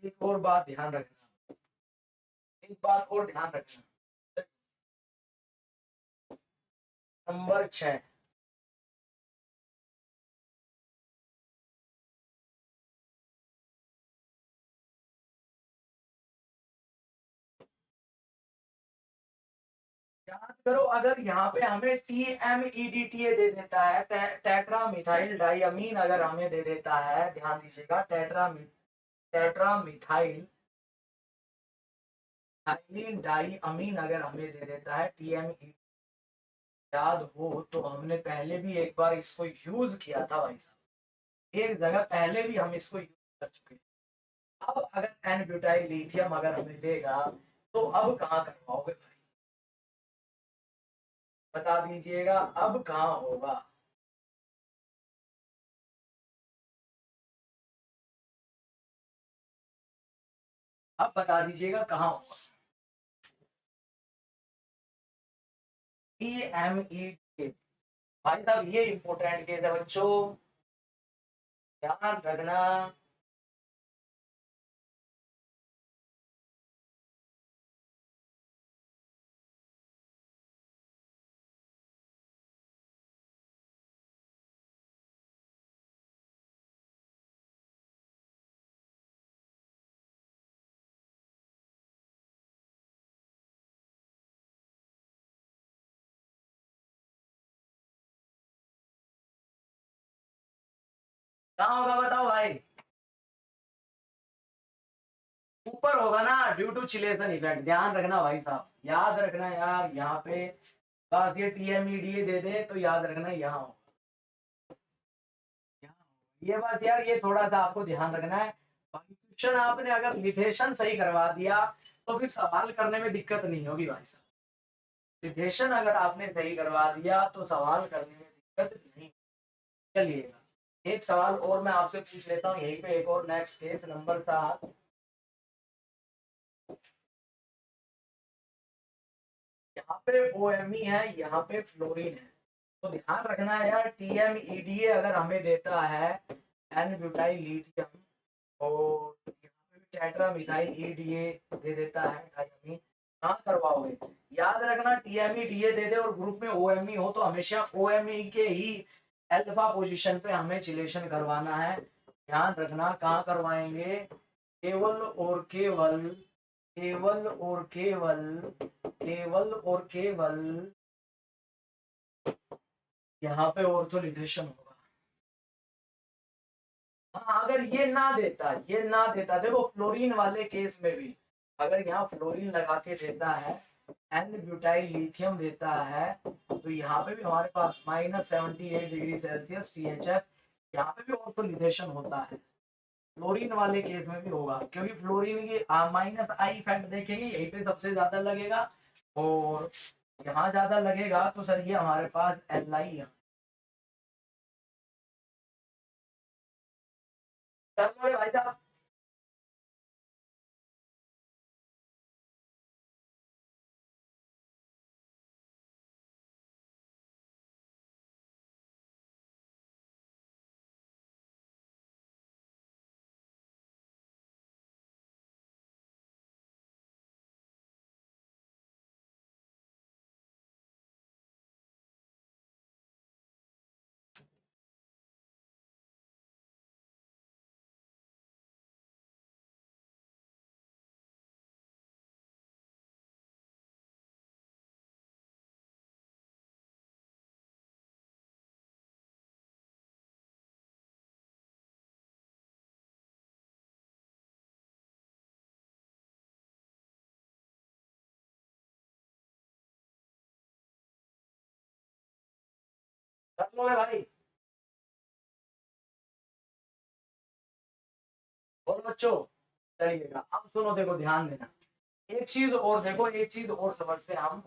एक और बात ध्यान रखना, एक बात और ध्यान रखना, नंबर 6। याद करो, अगर यहाँ पे हमें TMEDTA दे देता है, टेट्रा मिथाइल डाइअमीन अगर हमें दे देता है, ध्यान दीजिएगा, टेट्रा मिथाइल डाइअमीन अगर हमें दे देता है TME, याद हो तो हमने पहले भी एक बार इसको यूज किया था भाई साहब, एक जगह पहले भी हम इसको यूज कर चुके हैं। अब अगर एन ब्यूटाइल लिथियम अगर हमें देगा तो अब कहाँ करवाओगे भाई, बता दीजिएगा, अब कहाँ होगा। अब बता दीजिएगा कहाँ होगा। TME, भाई साहब ये इंपॉर्टेंट केस है बच्चों, ध्यान रखना। कहाँ होगा बताओ भाई, ऊपर होगा ना, ड्यू टू चिलेशन इफेक्ट, ध्यान रखना भाई साहब, याद रखना यार, यहाँ पे बस ये TMEDA दे दे तो याद रखना यहाँ होगा, यहाँ होगा। ये बस यार, ये थोड़ा सा आपको ध्यान रखना है। बाकी क्वेश्चन आपने अगर लिथेशन सही करवा दिया तो फिर सवाल करने में दिक्कत नहीं होगी भाई साहब, लिथेशन अगर आपने सही करवा दिया तो सवाल करने में दिक्कत नहीं। चलिएगा, एक सवाल और मैं आपसे पूछ लेता हूँ यहीं पे, एक और नेक्स्ट केस नंबर 7। यहाँ पे OMe है, यहाँ पे फ्लोरीन है, तो ध्यान रखना है यार, TMEDA अगर हमें देता है एन ब्यूटाइल लिथियम, और यहाँ पे भी टेट्रा मिथाइल EDA दे देता है डाइअमीन, कहाँ करवाओगे। याद रखना, TMEDA दे दे और ग्रुप में OMe हो तो हमेशा OMe के ही अल्फा पोजीशन पे हमें चिलेशन करवाना है। ध्यान रखना कहाँ करवाएंगे, केवल और केवल, केवल और केवल, केवल और केवल यहाँ पे ऑर्थोलिथेशन होगा। हाँ, अगर ये ना देता, देखो फ्लोरीन वाले केस में भी अगर यहाँ फ्लोरीन लगा के देता है, एन ब्यूटाइल लिथियम देता है, तो यहाँ पे भी हमारे पास -78 डिग्री सेल्सियस THF, यहाँ पे भी ऑर्थोलिथेशन होता है। फ्लोरीन वाले केस में भी होगा, क्योंकि फ्लोरीन की -I इफेक्ट देखेंगे, यहीं पे सबसे ज्यादा लगेगा और यहाँ ज्यादा लगेगा, तो सर ये हमारे पास Li भाई साहब। भाई बोलो बच्चों, चलिएगा अब सुनो, देखो ध्यान देना, एक चीज और देखो, एक चीज और समझते हैं हम,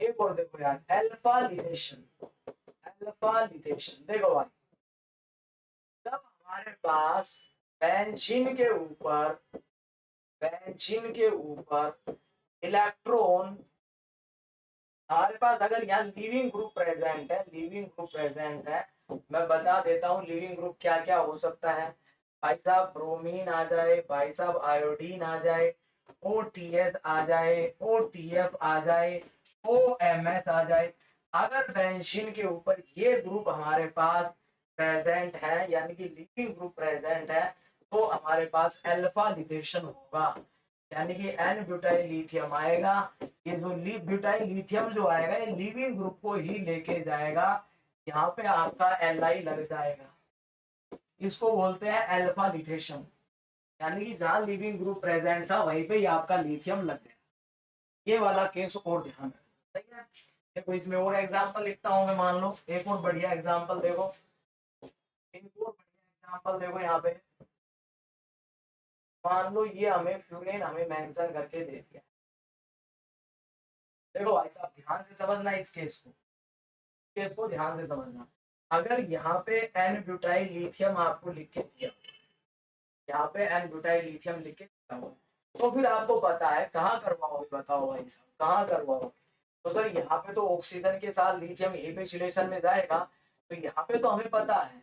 एक और देखो यार, अल्फा लिथेशन। अल्फा लिथेशन देखो भाई, जब हमारे पास बेंजीन के ऊपर, बेंजीन के ऊपर इलेक्ट्रॉन, हमारे पास अगर यहाँ लीविंग ग्रुप प्रेजेंट है, लीविंग ग्रुप प्रेजेंट है, मैं बता देता हूँ लीविंग ग्रुप क्या क्या हो सकता है। भाई साहब ब्रोमीन आ जाए, भाई साहब आयोडीन आ जाए, OTS आ जाए, OTF आ जाए, OMS आ जाए। अगर बेंजीन के ऊपर ये ग्रुप हमारे पास प्रेजेंट है, यानी कि लीविंग ग्रुप प्रेजेंट है, तो हमारे पास अल्फा लिथेशन होगा, यानी कि एन ब्यूटाइल लिथियम आएगा। ये जो ब्यूटाइल लिथियम जो आएगा, ये लिविंग ग्रुप को ही लेके जाएगा, यहाँ पे आपका Li लग जाएगा, इसको बोलते हैं अल्फा लिथेशन। यानी कि जहां लिविंग ग्रुप प्रेजेंट था वहीं पे ही आपका लिथियम लग गया। ये वाला केस और ध्यान रखना, सही है। देखो इसमें और एग्जांपल लिखता हूं मैं, मान लो एक और बढ़िया एग्जांपल देखो, एक और बढ़िया एग्जांपल देखो यहाँ पे, मान लो ये हमें फ्यूरेन हमें मेंशन करके दे दिया। देखो भाई साहब ध्यान से समझना इस केस को, केस को ध्यान से समझना। अगर यहाँ पे एन ब्यूटाइल लिथियम आपको लिख के दिया, यहाँ पे एन ब्यूटाइल लिथियम लिख के दिया हुआ है, तो फिर आपको पता है कहाँ करवाओगे, बताओ भाई साहब कहाँ करवाओगे। तो सर यहाँ पे तो ऑक्सीजन के साथ लिथियम यहीं पे चिलेशन में जाएगा, तो यहाँ पे तो हमें पता है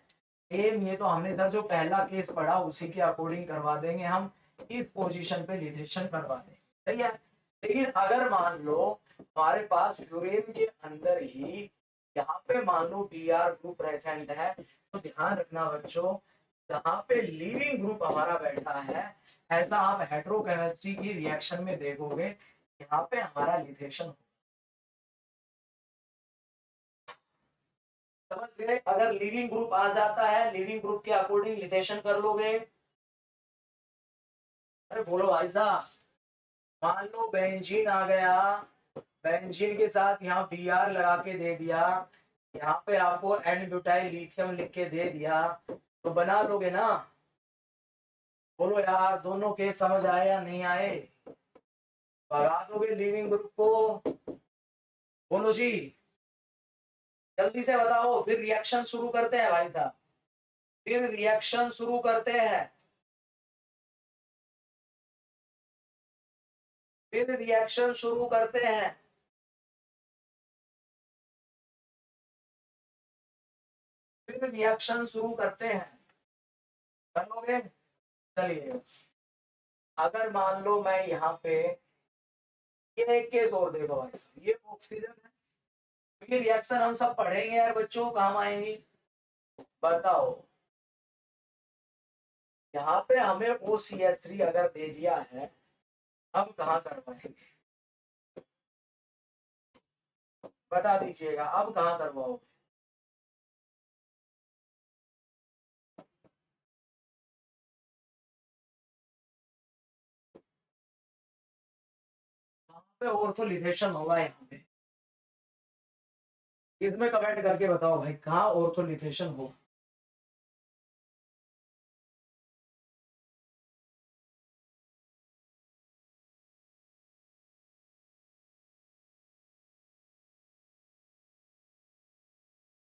सेम, ये तो हमने सर जो पहला केस पढ़ा उसी के अकॉर्डिंग करवा देंगे हम, इस पोजीशन पे लिथेशन करवा देंगे, सही है। लेकिन अगर मान लो हमारे पास फ्लोरीन के अंदर ही यहाँ पे मान लो Br ग्रुप प्रेजेंट है, तो ध्यान रखना बच्चों, जहाँ पे लीविंग ग्रुप हमारा बैठा है, ऐसा आप हेटेरोकेमिस्ट्री की रिएक्शन में देखोगे, यहाँ पे हमारा लिथेशन, समझ गए। अगर लिविंग ग्रुप आ जाता है, लिविंग ग्रुप के अकॉर्डिंग लिथेशन कर लोगे। अरे बोलो भाई साहब, मान लो बेंजीन आ गया, बेंजीन के साथ यहाँ Br लगा के दे दिया, यहाँ पे आपको एन ब्यूटाइल लिथियम लिख के दे दिया, तो बना लोगे ना। बोलो यार, दोनों केस समझ आए या नहीं आए, भगा दोगे लिविंग ग्रुप को, बोलो जी, जल्दी से बताओ, फिर रिएक्शन शुरू करते हैं भाई साहब, फिर रिएक्शन शुरू करते हैं, फिर रिएक्शन शुरू करते हैं, फिर रिएक्शन शुरू करते हैं, करोगे। चलिए, अगर मान लो मैं यहाँ पे, ये एक केस और देखो भाई साहब, ये ऑक्सीजन है, तो ये रिएक्शन हम सब पढ़ेंगे यार बच्चों, काम आएंगी, बताओ। यहाँ पे हमें OCH3 अगर दे दिया है, अब कहाँ कर पाएंगे, बता दीजिएगा अब कहाँ करवाओ। कहाँ पे ऑर्थोलिथेशन होगा यहाँ पे, इसमें कमेंट करके बताओ भाई कहाँ ऑर्थोलिथेशन हो।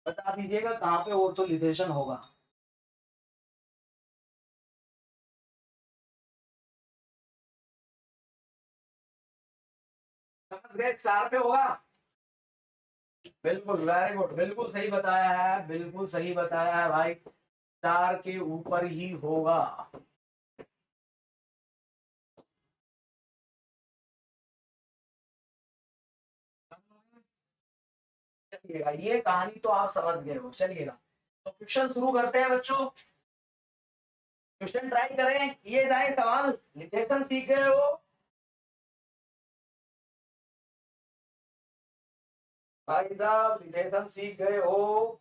बता दीजिएगा कहाँ पे ऑर्थोलिथेशन होगा। समझ गए, 4 पे होगा। बिल्कुल वेरी गुड, बिल्कुल सही बताया है, बिल्कुल सही बताया है भाई, 4 के ऊपर ही होगा। चलिएगा, ये कहानी तो आप समझ गए हो। चलिएगा तो क्वेश्चन शुरू करते हैं बच्चों। क्वेश्चन ट्राई करें, ये जाए सवाल, लिथेशन सीख गए हो। भाई साहब लिथेशन सीख गए हो।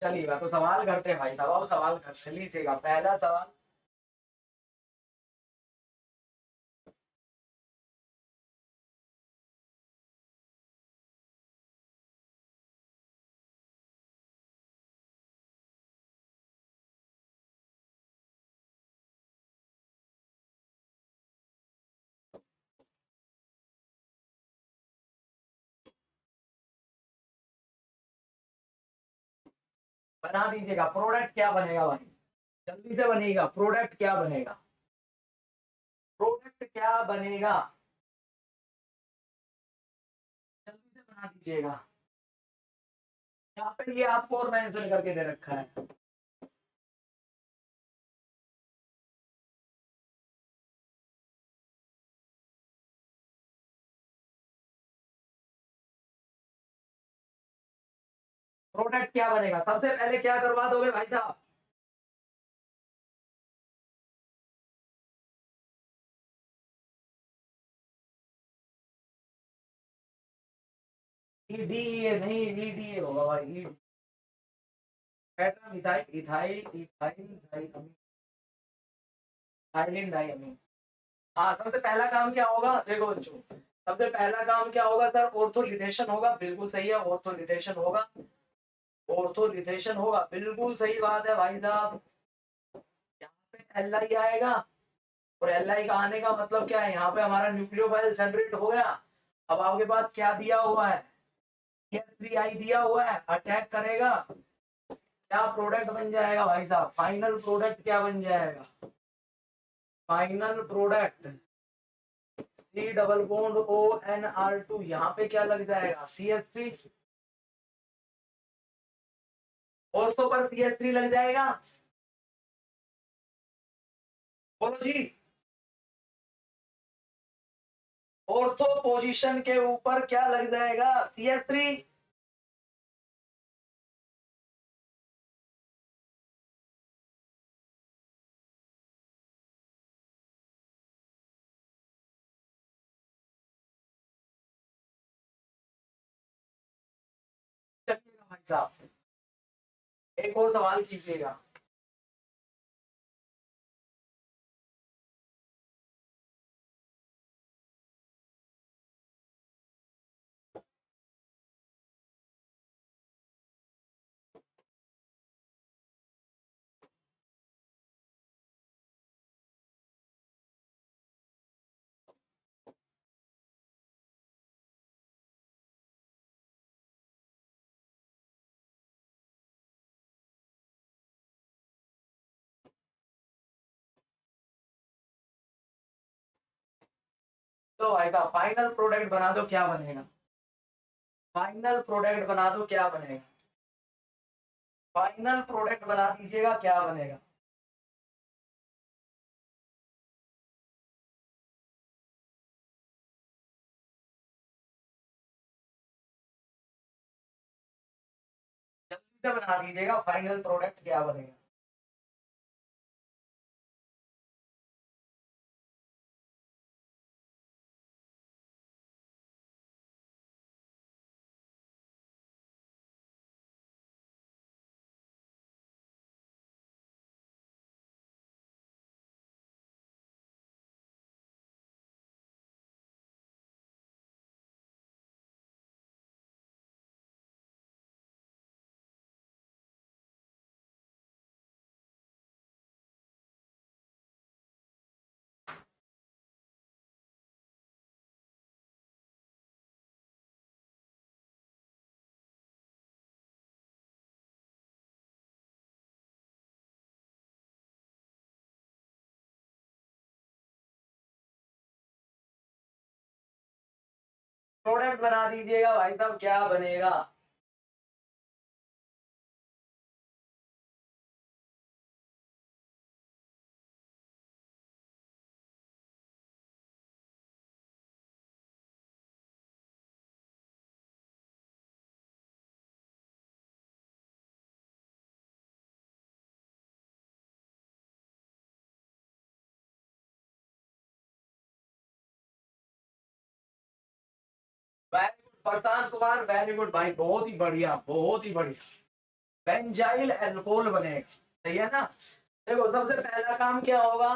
चलिएगा तो सवाल करते हैं भाई साहब, अब सवाल कर लीजिएगा, पहला सवाल। बना दीजिएगा, प्रोडक्ट क्या बनेगा भाई, जल्दी से बनेगा, प्रोडक्ट क्या बनेगा, प्रोडक्ट क्या बनेगा, जल्दी से बना दीजिएगा। यहाँ पे ये आपको और मेंशन करके दे रखा है। प्रोडक्ट क्या बनेगा, सबसे पहले क्या करवा दोगे भाई साहब। ईडीए नहीं, ईडीए होगा भाई। Pattern ethyl ethyl ethyl diamine, ethylene diamine. हाँ, सबसे पहला काम क्या होगा, देखो बच्चों, सबसे पहला काम क्या होगा सर, ऑर्थोलिथेशन होगा, बिल्कुल सही है, ऑर्थोलिथेशन होगा, ऑर्थोलिथेशन होगा, बिल्कुल सही बात है भाई साहब। यहाँ पे एल आई आएगा, और एल आई का आने का मतलब क्या है, यहाँ पे हमारा न्यूक्लियोफाइल जनरेट हो गया। अब आपके पास क्या दिया हुआ है, S3I दिया हुआ है, अटैक करेगा, क्या प्रोडक्ट बन जाएगा भाई साहब, फाइनल प्रोडक्ट क्या बन जाएगा, final product C double bond ONR2, यहाँ पे क्या लग जाएगा, CH3, ऑर्थो पर CH3 लग जाएगा। बोलो जी, ऑर्थो पोजीशन के ऊपर क्या लग जाएगा, CH3। चलिएगा भाई साहब, एक और सवाल कीजिएगा। तो भाई साहब फाइनल प्रोडक्ट बना दो, क्या बनेगा? फाइनल प्रोडक्ट बना दो, क्या बनेगा? फाइनल प्रोडक्ट बना दीजिएगा, क्या बनेगा? जल्दी से बना दीजिएगा, फाइनल प्रोडक्ट क्या बनेगा? प्रोडक्ट बना दीजिएगा भाई साहब, क्या बनेगा? Very good Prashant Kumar, very good भाई, बहुत ही बढ़िया, बहुत ही बढ़िया। बेंजाइल अल्कोहल बनेगा, सही है ना? देखो सबसे पहला काम क्या होगा?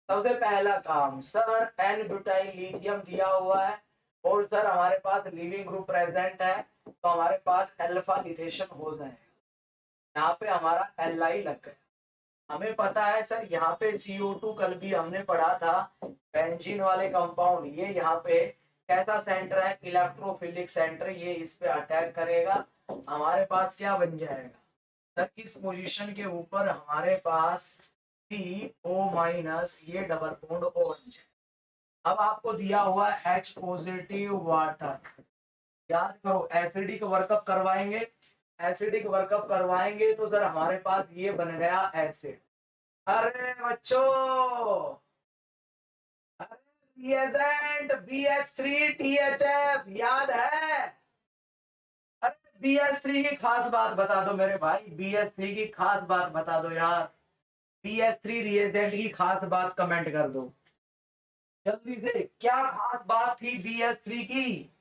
सबसे पहला काम सर एन ब्यूटाइल लिथियम दिया हुआ है, और सर हमारे पास लिविंग ग्रुप प्रेजेंट है, तो हमारे पास अल्फा लिथेशन हो जाएगा। यहाँ पे हमारा एल आई लग गया। हमें पता है सर यहाँ पे CO2 कल भी हमने पढ़ा था, बेंजीन वाले कंपाउंड, ये यहाँ पे कैसा सेंटर है? इलेक्ट्रोफिलिक सेंटर, ये इस पे अटैक करेगा। हमारे पास क्या बन जाएगा सर? इस पोजीशन के ऊपर हमारे पास CO- ये डबल बॉन्ड O बन जाएगा। अब आपको दिया हुआ है H पॉजिटिव वाटर, याद करो एसिडिक वर्कअप करवाएंगे, एसिडिक वर्कअप करवाएंगे तो सर हमारे पास ये बन गया एसिड। अरे बच्चों, रिएजेंट BH3THF याद है? अरे BH3 की खास बात बता दो मेरे भाई, BH3 की खास बात बता दो यार। BH3 रिएजेंट की खास बात कमेंट कर दो जल्दी से, क्या खास बात थी BH3 की?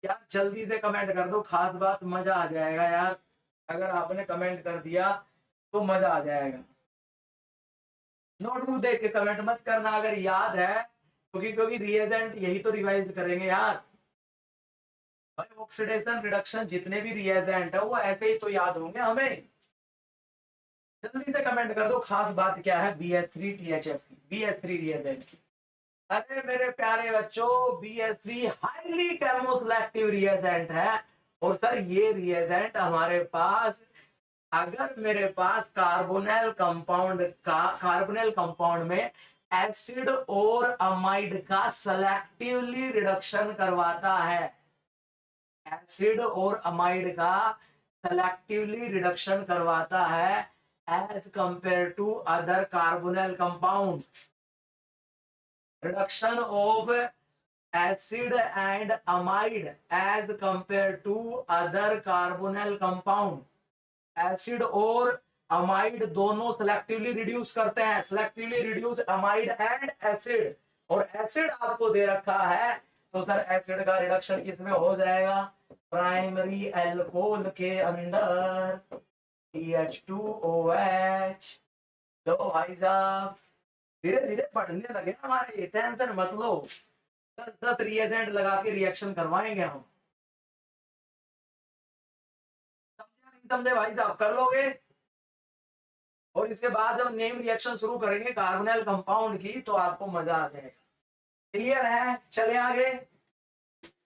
यार जल्दी से कमेंट कर दो खास बात, मजा आ जाएगा यार। अगर आपने कमेंट कर दिया तो मजा आ जाएगा। नोटबुक देख के कमेंट मत करना अगर याद है, क्योंकि रिएजेंट यही तो रिवाइज करेंगे यार। भाई ऑक्सीडेशन रिडक्शन जितने भी रिएजेंट है वो ऐसे ही तो याद होंगे हमें। जल्दी से कमेंट कर दो खास बात क्या है BH3THF की, BH3 रिएजेंट की। अरे मेरे प्यारे बच्चों, BH3 हाईली केमोसिलेक्टिव रिएजेंट है, और सर ये रिएजेंट हमारे पास, अगर मेरे पास कार्बोनिल कंपाउंड में एसिड और अमाइड का सेलेक्टिवली रिडक्शन करवाता है, एसिड और अमाइड का सेलेक्टिवली रिडक्शन करवाता है as compare to other carbonyl compound, reduction of acid and amide as compared to other carbonyl compound, acid और अमाइड दोनों सेलेक्टिवली रिड्यूस करते हैं, selectively reduce amide and acid, और एसिड आपको दे रखा है तो सर एसिड का रिडक्शन किसमें हो जाएगा? प्राइमरी एल्कोहल के अंदर CH2OH। तो भाई साहब धीरे धीरे पढ़ने लगे हमारे, टेंशन मत लो, 10-10 रिएजेंट लगा के रिएक्शन करवाएंगे हम। समझे नहीं समझे भाई साहब? कर लोगे? और इसके बाद जब नेम रिएक्शन शुरू करेंगे कार्बोनिल कंपाउंड की तो आपको मजा आ जाएगा। क्लियर है? चले आगे,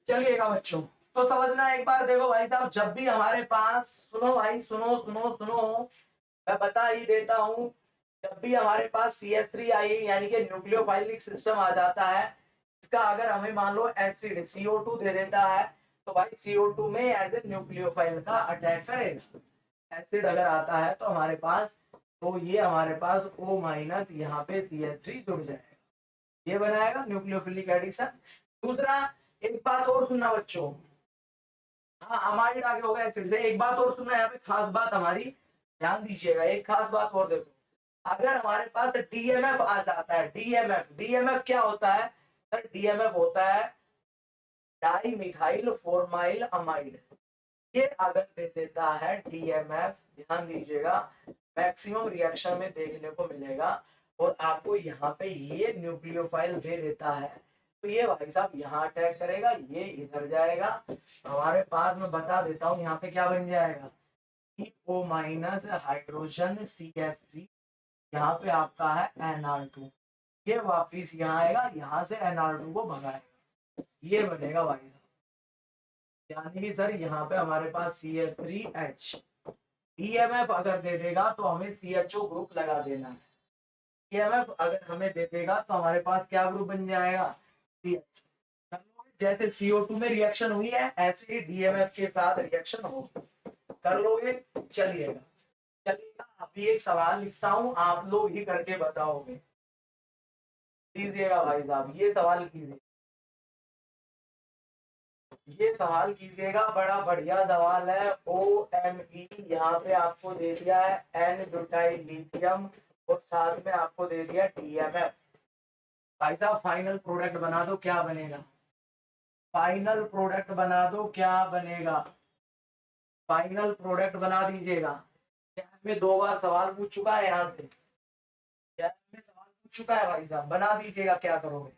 चलिएगा बच्चों। तो समझना एक बार, देखो भाई साहब, जब भी हमारे पास, सुनो भाई, सुनो सुनो सुनो, मैं बता ही देता हूं, जब भी हमारे पास CH3 आई यानी कि न्यूक्लियोफाइलिक सिस्टम आ जाता है, इसका अगर हमें मान लो एसिड CO2 दे देता है, तो भाई CO2 में एज ए न्यूक्लियोफाइल का अटैक करेगा। एसिड अगर आता है तो हमारे पास, तो ये हमारे पास O- यहाँ पे CH3 जुड़ जाएगा, ये बनाएगा न्यूक्लियोफिलिक एडिशन। दूसरा, एक बात और सुनना बच्चों, हाँ अमाइड आगे होगा एसिड से। एक बात और सुनना, यहाँ पे खास बात हमारी ध्यान दीजिएगा, एक खास बात और देखो, अगर हमारे पास DMF आ जाता है, DMF, DMF क्या होता है सर? DMF होता है डाई मिथाइल फॉर्माइल अमाइड। ये अगर दे देता है DMF, ध्यान दीजिएगा, मैक्सिमम रिएक्शन में देखने को मिलेगा, और आपको यहाँ पे ये न्यूक्लियोफाइल दे देता है, तो ये भाई साहब यहाँ अटैक करेगा, ये इधर जाएगा, हमारे पास मैं बता देता हूँ यहाँ पे क्या बन जाएगा, O- हाइड्रोजन CH3, यहाँ पे आपका है NR2, ये वापिस यहाँ आएगा, यहाँ से NR2 को भगाएगा, ये बनेगा भाई साहब। यानी कि सर यहाँ पे हमारे पास CH3H, EMF अगर दे देगा तो हमें CHO ग्रुप लगा देना है। EMF अगर हमें दे देगा तो हमारे पास क्या ग्रुप बन जाएगा? CH। जैसे CO2 में रिएक्शन हुई है, ऐसे ही DMF के साथ रिएक्शन हो, कर लोगे? चलिएगा, चलिएगा, अभी एक सवाल लिखता हूँ, आप लोग ही करके बताओगे। कीजिएगा भाई साहब, ये सवाल कीजिए, ये सवाल कीजिएगा, बड़ा बढ़िया सवाल है। OMe यहाँ पे आपको दे दिया है N ब्यूटाइल लिथियम, और साथ में आपको दे दिया DMF। भाई साहब फाइनल प्रोडक्ट बना दो, क्या बनेगा? फाइनल प्रोडक्ट बना दो, क्या बनेगा? फाइनल प्रोडक्ट बना दीजिएगा। चैट में 2 बार सवाल पूछ चुका है, यहाँ से चैट में सवाल पूछ चुका है भाई साहब, बना दीजिएगा, क्या करोगे?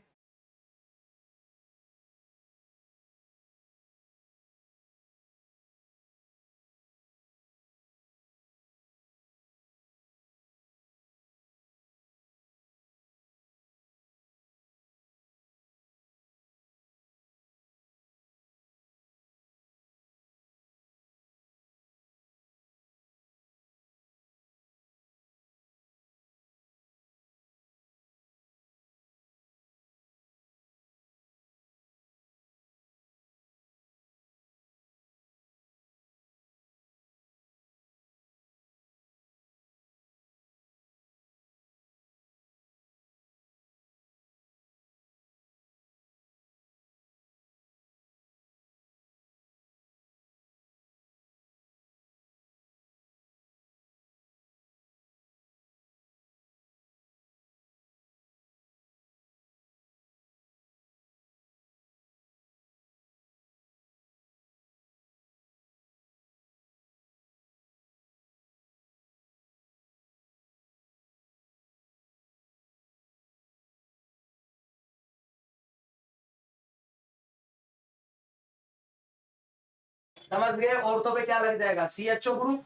समझ गए? औरतों पे क्या लग जाएगा? CHO group.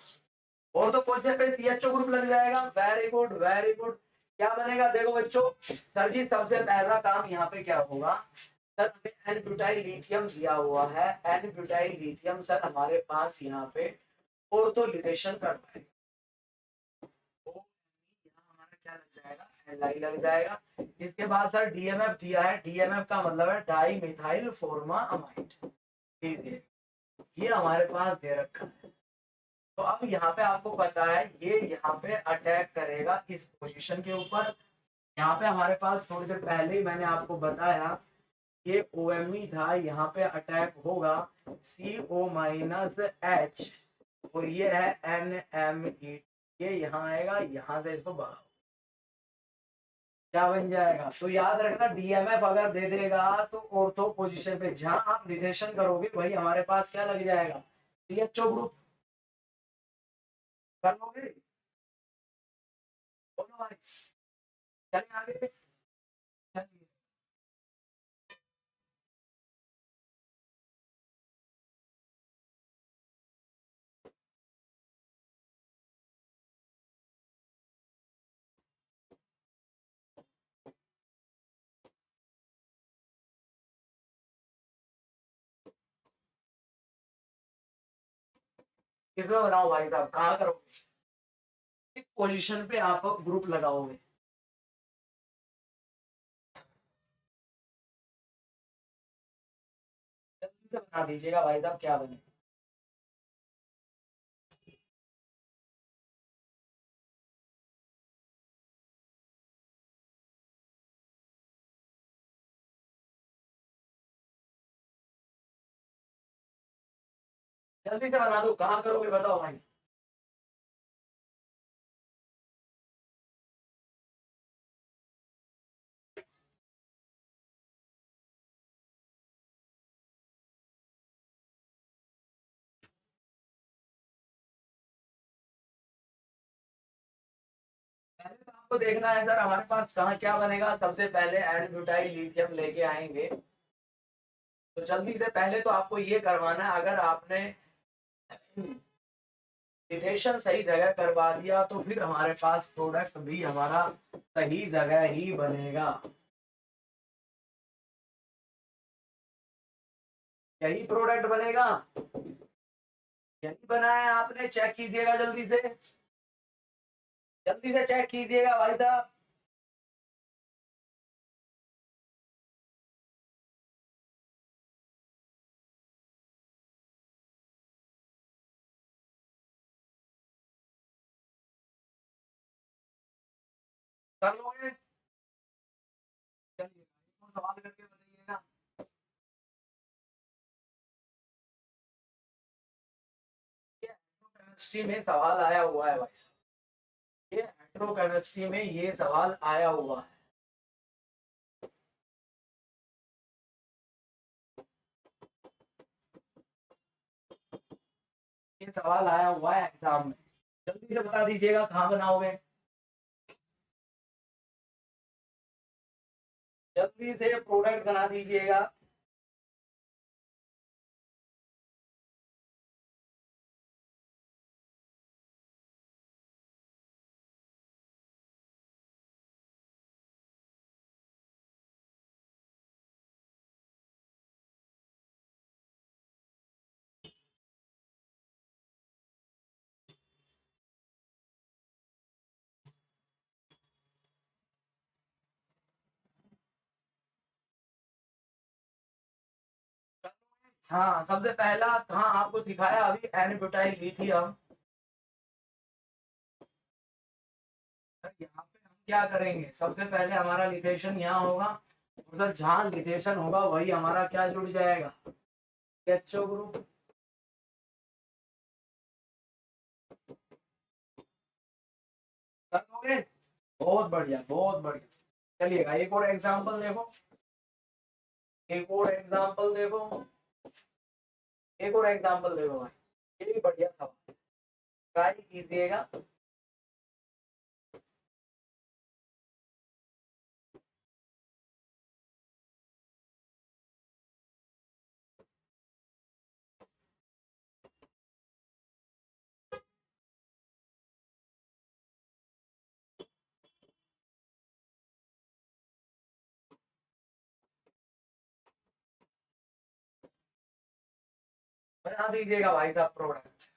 और तो क्वेश्चन पे CHO ग्रुप लग जाएगा। Very good, very good. क्या बनेगा देखो बच्चों, सर जी सबसे पहला काम यहाँ पे क्या होगा, सर हमें एन ब्यूटाइल लिथियम दिया हुआ है, एन ब्यूटाइल लिथियम सर हमारे पास यहाँ पे ऑर्थोलिनेशन करवाएगा, तो यहाँ हमारा क्या लग जाएगा? एलआई लग जाएगा। इसके बाद सर DMF दिया है, DMF का मतलब है डाई मिथाइल फॉर्मा अमाइड, ये हमारे पास दे रखा है। तो अब यहाँ पे आपको पता है ये यहाँ पे अटैक करेगा इस पोजीशन के ऊपर। यहाँ पे हमारे पास थोड़ी देर पहले ही मैंने आपको बताया, ये OMe था, यहाँ पे अटैक होगा CO-H, और ये है NMe, ये यहाँ आएगा, यहाँ से इसको बढ़ाओ, क्या बन जाएगा? तो याद रखना DMF अगर दे देगा तो ऑर्थो पोजीशन पे जहां आप रिलेशन करोगे वही हमारे पास क्या लग जाएगा? CHO group. कर लोगे? बोलो भाई, चलिए आगे, चलिए। किसमें बनाओ भाई साहब, कहाँ करोगे? पोजीशन पे आप ग्रुप लगाओगे। जल्दी से बना दीजिएगा भाई साहब, क्या बने। जल्दी से बना दो, कहाँ करोगे बताओ भाई। पहले तो आपको देखना है सर हमारे पास कहाँ क्या बनेगा। सबसे पहले एन ब्यूटाइल लिथियम लेके आएंगे। तो जल्दी से पहले तो आपको ये करवाना है, अगर आपने लिथेशन सही जगह करवा दिया तो फिर हमारे पास प्रोडक्ट भी हमारा सही जगह ही बनेगा। यही प्रोडक्ट बनेगा, यही बनाया है आपने, चेक कीजिएगा जल्दी से। जल्दी से चेक कीजिएगा भाई साहब। कर लोगे? चलिए सवाल करके बताइएगा। केमिस्ट्री में सवाल आया हुआ है भाई साहब, ये हेट्रोकेमिस्ट्री में ये सवाल आया हुआ है। ये सवाल आया हुआ है एग्जाम में। जल्दी से बता दीजिएगा कहाँ बनाओगे। जल्दी से प्रोडक्ट बना दीजिएगा। हाँ, सबसे पहला कहाँ आपको दिखाया अभी, एन ब्यूटाइल लिथियम। यहाँ पे हम क्या करेंगे, सबसे पहले हमारा लिथेशन यहाँ होगा, उधर जहाँ लिथेशन होगा वही हमारा क्या जुड़ जाएगा, एचओ ग्रुप। कर दोगे? बहुत बढ़िया, बहुत बढ़िया। चलिएगा एक और एग्जांपल देखो, एक और एग्जांपल देखो, एक और एग्जांपल देखो भाई, ये भी बढ़िया सवाल, ट्राई कीजिएगा। बना दीजिएगा भाई साहब प्रोडक्ट।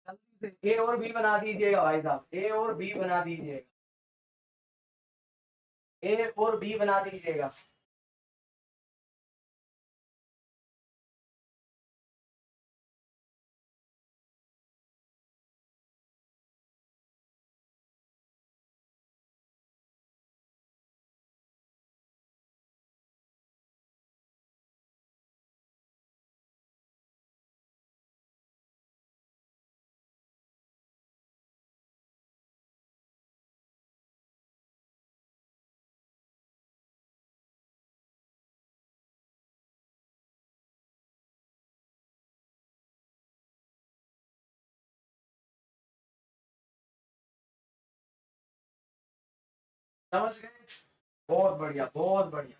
जल्दी से ए और बी बना दीजिएगा भाई साहब, ए और बी बना दीजिएगा, ए और बी बना दीजिएगा। समझ गए? बहुत बढ़िया, बहुत बढ़िया।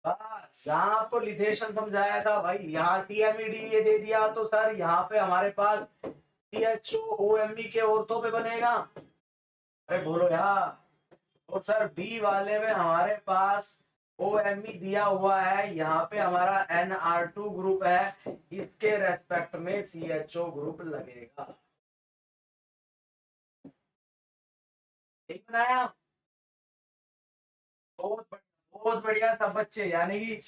बस यहाँ आपको लिथेशन समझाया था भाई, यहाँ टीएमईडी ये दे दिया तो सर यहाँ पे हमारे पास CHOOME के ऑर्थो पे बनेगा। अरे बोलो यार। और सर बी वाले में हमारे पास OMe दिया हुआ है, यहाँ पे हमारा NR2 ग्रुप है, इसके रेस्पेक्ट में CHO ग्रुप लगेगा। ठीक बनाया? बहुत बढ़िया सब बच्चे, यानी कि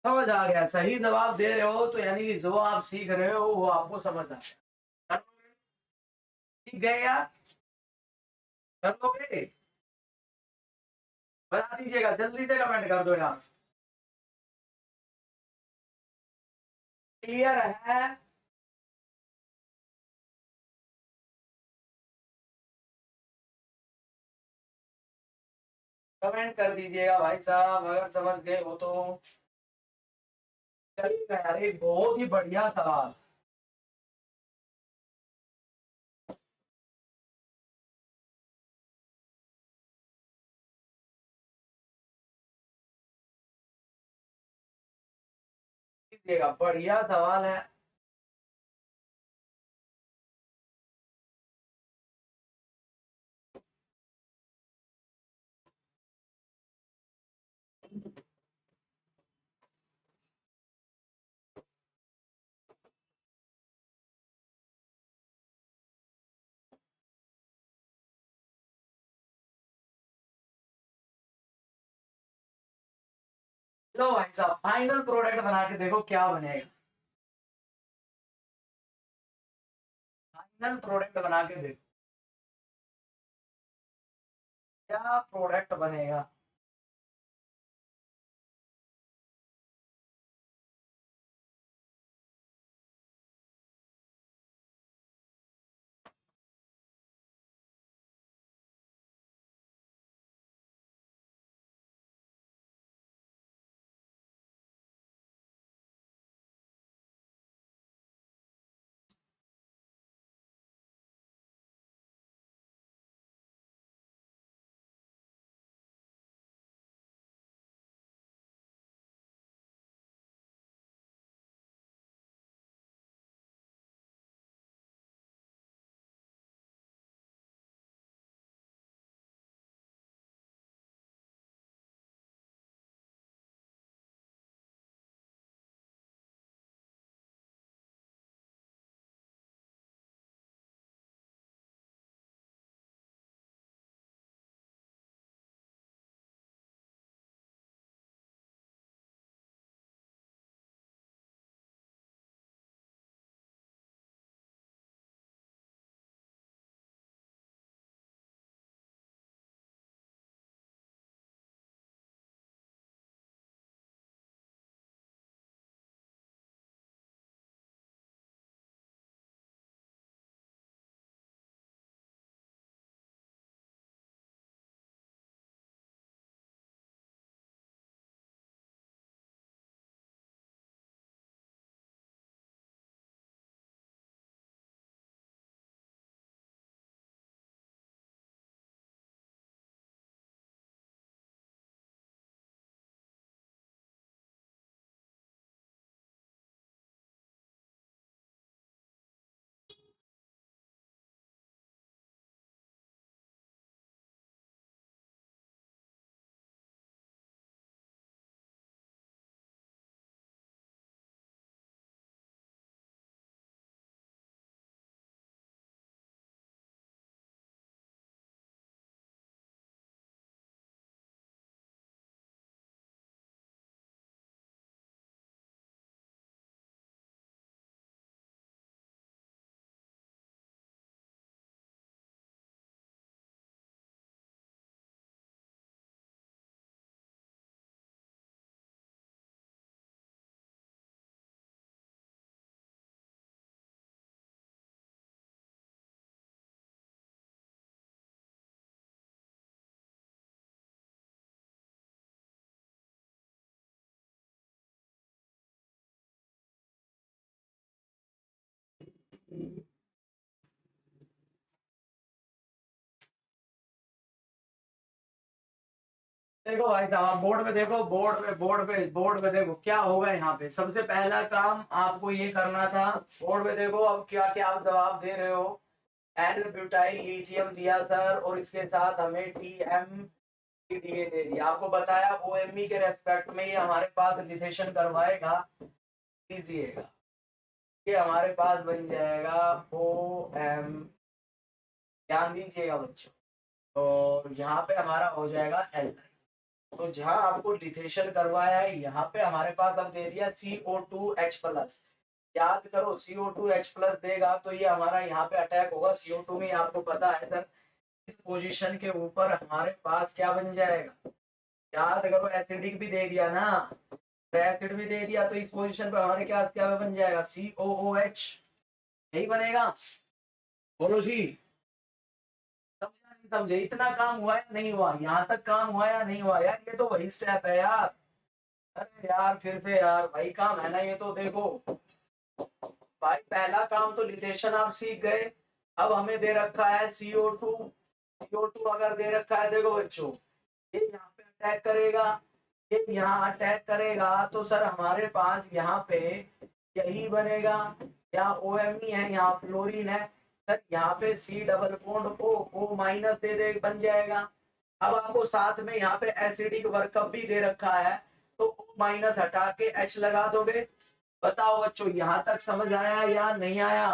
समझ आ गया, सही जवाब दे रहे हो तो यानी कि जो आप सीख रहे हो वो आपको समझ आ गया। कर लोगे? सीख गए यार? कर लोगे? बता दीजिएगा, जल्दी से कमेंट कर दो यार। क्लियर है? कमेंट कर दीजिएगा भाई साहब अगर समझ गए हो तो। चलिएगा यार, एक बहुत ही बढ़िया सवाल। लीजिएगा, बढ़िया सवाल है। लो भाई साहब, फाइनल प्रोडक्ट बना के देखो क्या बनेगा। फाइनल प्रोडक्ट बना के देखो क्या प्रोडक्ट बनेगा। देखो भाई साहब, आप बोर्ड पे देखो, बोर्ड पे देखो क्या होगा। यहाँ पे सबसे पहला काम आपको ये करना था। बोर्ड पे देखो अब क्या क्या आप जवाब दे रहे हो। एन ब्यूटाइल लिथियम दिया सर, और इसके साथ हमें TM डीए दे दिया, आपको बताया ओएमई के रेस्पेक्ट में ये हमारे पास लिथेशन करवाएगा, लीजिएगा ये हमारे पास बन जाएगा ओ एम, ध्यान दीजिएगा बच्चों, और यहाँ पे हमारा हो जाएगा एल। तो जहां आपको लिथेशन करवाया है यहाँ पे हमारे पास अब दे दिया CO2H+। याद करो CO2H+ देगा तो ये हमारा यहाँ पे अटैक होगा CO2 में, आपको पता है सर इस पोजीशन के ऊपर हमारे पास क्या बन जाएगा, याद करो एसिडिक भी दे दिया ना, तो एसिड भी दे दिया तो इस पोजीशन पे हमारे क्या क्या बन जाएगा COOH, यही बनेगा। बोलो जी, समझा नहीं समझे, इतना काम हुआ या नहीं हुआ, यहाँ तक काम हुआ या नहीं हुआ यार, ये तो वही स्टेप है यार। अरे यार फिर से यार वही काम है ना ये, तो देखो भाई पहला काम तो लिथेशन आप सीख गए, अब हमें दे रखा है CO2। CO2 अगर दे रखा है देखो बच्चों, ये यहाँ पे अटैक करेगा, ये यहाँ अटैक करेगा तो सर हमारे पास यहाँ पे यही बनेगा, यहाँ OMe है, यहाँ फ्लोरीन है, सर यहाँ पे C+O दे दे बन जाएगा। अब आपको साथ में यहाँ पे एसिडिक वर्कअप भी दे रखा है, तो O- हटा के H लगा दोगे। बताओ बच्चों यहाँ तक समझ आया या नहीं आया,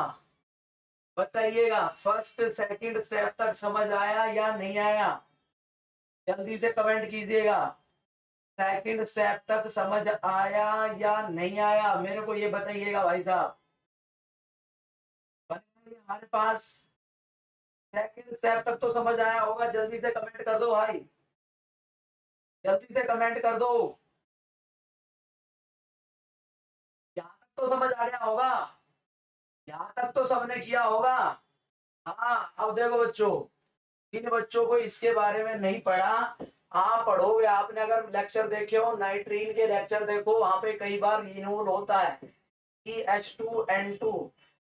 बताइएगा, फर्स्ट सेकंड स्टेप तक समझ आया या नहीं आया, जल्दी से कमेंट कीजिएगा। सेकंड स्टेप तक समझ आया या नहीं आया, मेरे को ये बताइएगा भाई साहब, बताइए हमारे पास सेकंड स्टेप तक तो समझ आया होगा, जल्दी से कमेंट कर दो भाई, जल्दी से कमेंट कर दो, यहाँ तक तो समझ आ गया होगा, यहाँ तक तो सबने किया होगा। हाँ अब देखो बच्चों, जिन बच्चों को इसके बारे में नहीं पढ़ा, आप पढ़ोगे, आपने अगर लेक्चर देखे हो नाइट्रीन के लेक्चर देखो, वहां पे कई बार रिन्यूअल होता है CH2N2।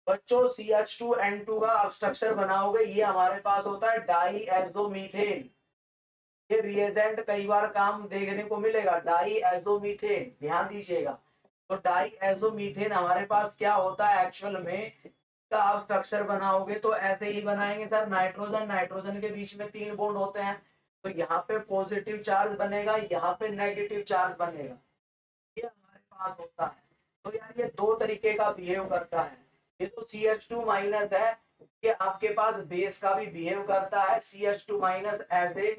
बच्चों CH2N2 का आप स्ट्रक्चर बनाओगे, ये हमारे पास होता है डाईएज़ोमीथेन। ये रिएजेंट कई बार काम देखने को मिलेगा, डाईएज़ोमीथेन, ध्यान दीजिएगा। तो डाईएज़ोमीथेन हमारे पास क्या होता है एक्चुअल में, का आप स्ट्रक्चर बनाओगे तो ऐसे ही बनाएंगे सर, नाइट्रोजन नाइट्रोजन के बीच में 3 बॉन्ड होते हैं, तो यहाँ पे पॉजिटिव चार्ज बनेगा, यहाँ पे नेगेटिव चार्ज बनेगा, ये हमारे पास होता है। तो यार ये दो तरीके का बिहेव करता है, ये तो CH2- है, ये आपके पास बेस का भी बिहेव करता है, CH2- एज ए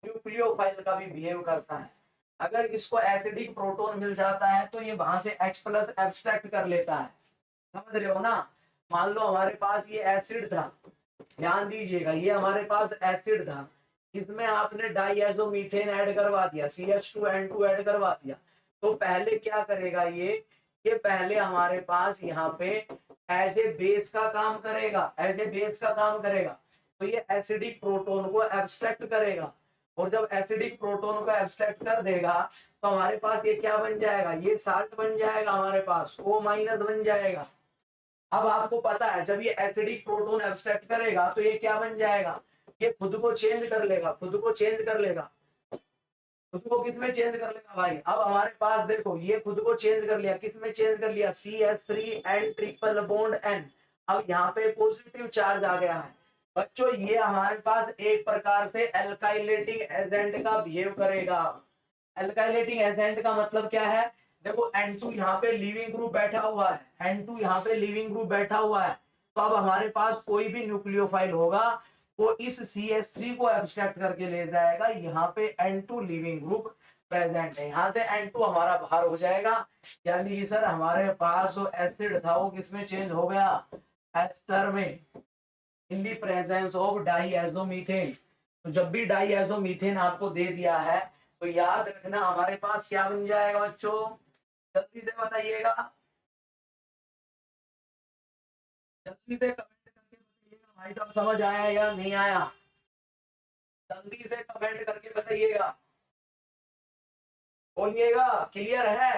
न्यूक्लियोफाइल का भी बिहेव करता है। अगर इसको एसिडिक प्रोटोन मिल जाता है तो ये वहां से H+ एब्स्ट्रैक्ट कर लेता है, समझ रहे हो ना। मान लो हमारे पास ये एसिड था, ध्यान दीजिएगा ये हमारे पास एसिड था, इसमें आपने डाईएज़ोमीथेन ऐड करवा दिया, CH2N2 ऐड करवा दिया, तो पहले क्या करेगा ये पहले हमारे पास यहाँ पे एज ए बेस का काम करेगा, एज ए बेस का काम करेगा, तो ये एसिडिक प्रोटोन को एब्स्ट्रैक्ट करेगा, और जब एसिडिक प्रोटोन को एब्स्ट्रैक्ट कर देगा तो हमारे पास ये क्या बन जाएगा, ये साल्ट बन जाएगा, हमारे पास O- बन जाएगा। अब आपको पता है जब ये एसिडिक प्रोटोन एब्स्ट्रैक्ट करेगा तो ये क्या बन जाएगा, ये खुद को चेंज कर लेगा, खुद को चेंज कर लेगा, खुद को किसमें चेंज कर लेगा भाई, अब हमारे पास देखो ये खुद को चेंज कर लिया, किसमें चेंज कर लिया, CH3N ट्रिपल बॉन्ड N। अब यहाँ पे पॉजिटिव चार्ज आ गया है बच्चों, ये हमारे पास एक प्रकार से एल्काइलेटिंग एजेंट का बिहेव करेगा। एल्काइलेटिंग एजेंट का मतलब क्या है, देखो N2 यहाँ पे लीविंग ग्रुप बैठा हुआ है, N2 यहाँ पे लीविंग ग्रुप बैठा हुआ है, तो अब हमारे पास कोई भी न्यूक्लियोफाइल होगा वो इस CH3 को एब्स्ट्रैक्ट करके ले जाएगा, यहाँ पे N2 लीविंग ग्रुप प्रेजेंट है, यहाँ से N2 हमारा बाहर हो जाएगा, यानी कि सर हमारे पास जो एसिड था वो किसमें चेंज हो गया, एस्टर में, इन दी प्रेजेंस ऑफ डाईएज़ोमीथेन। तो जब भी डाईएज़ोमीथेन आपको दे दिया है तो याद रखना हमारे पास क्या बन जाएगा बच्चों, जल्दी से बताइएगा, जल्दी से कमेंट करके बताइएगा भाई साहब, समझ आया या नहीं आया, जल्दी से कमेंट करके बताइएगा, बोलिएगा क्लियर है।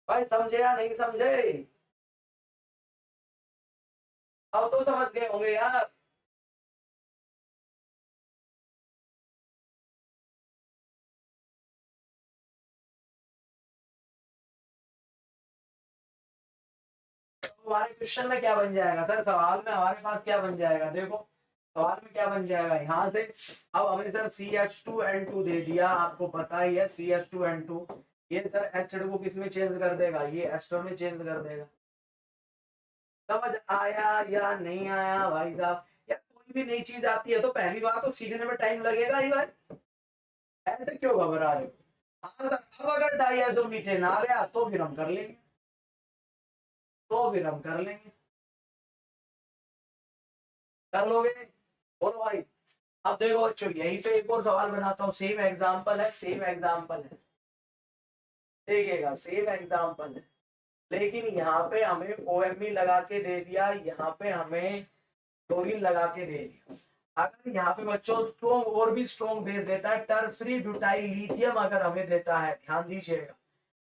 भाई समझे या नहीं समझे, अब तो समझ गए होंगे यार। हमारे क्वेश्चन में क्या बन जाएगा सर, सवाल में हमारे पास क्या बन जाएगा, देखो सवाल में क्या बन जाएगा यहाँ से। अब हमें सर CH2N2 दे दिया, आपको पता ही है CH2N2, ये सर एसिड को किस में चेंज कर देगा, ये एस्टर में चेंज कर देगा। समझ आया या नहीं आया भाई साहब? या कोई भी नई चीज आती है तो पहली बार तो सीखने में टाइम लगेगा ही भाई, ऐसे क्यों घबरा रहे हो? अब अगर डाइएज़ोमीथेन आ गया तो फिर हम कर लेंगे, तो फिर हम कर लेंगे, कर लोगे? बोलो भाई। अब देखो बच्चों यहीं पे एक और सवाल बनाता हूँ, सेम एग्जांपल है, सेम एग्जांपल है, देखिएगा सेम एग्जांपल है, लेकिन यहाँ पे हमें OMe लगा के दे दिया, यहाँ पे हमें क्लोरीन लगा के दे दिया। अगर यहाँ पे बच्चों स्ट्रॉन्ग और भी स्ट्रॉन्ग बेस देता है, टर्सरी ब्यूटाइल लिथियम अगर हमें देता है, ध्यान दीजिएगा,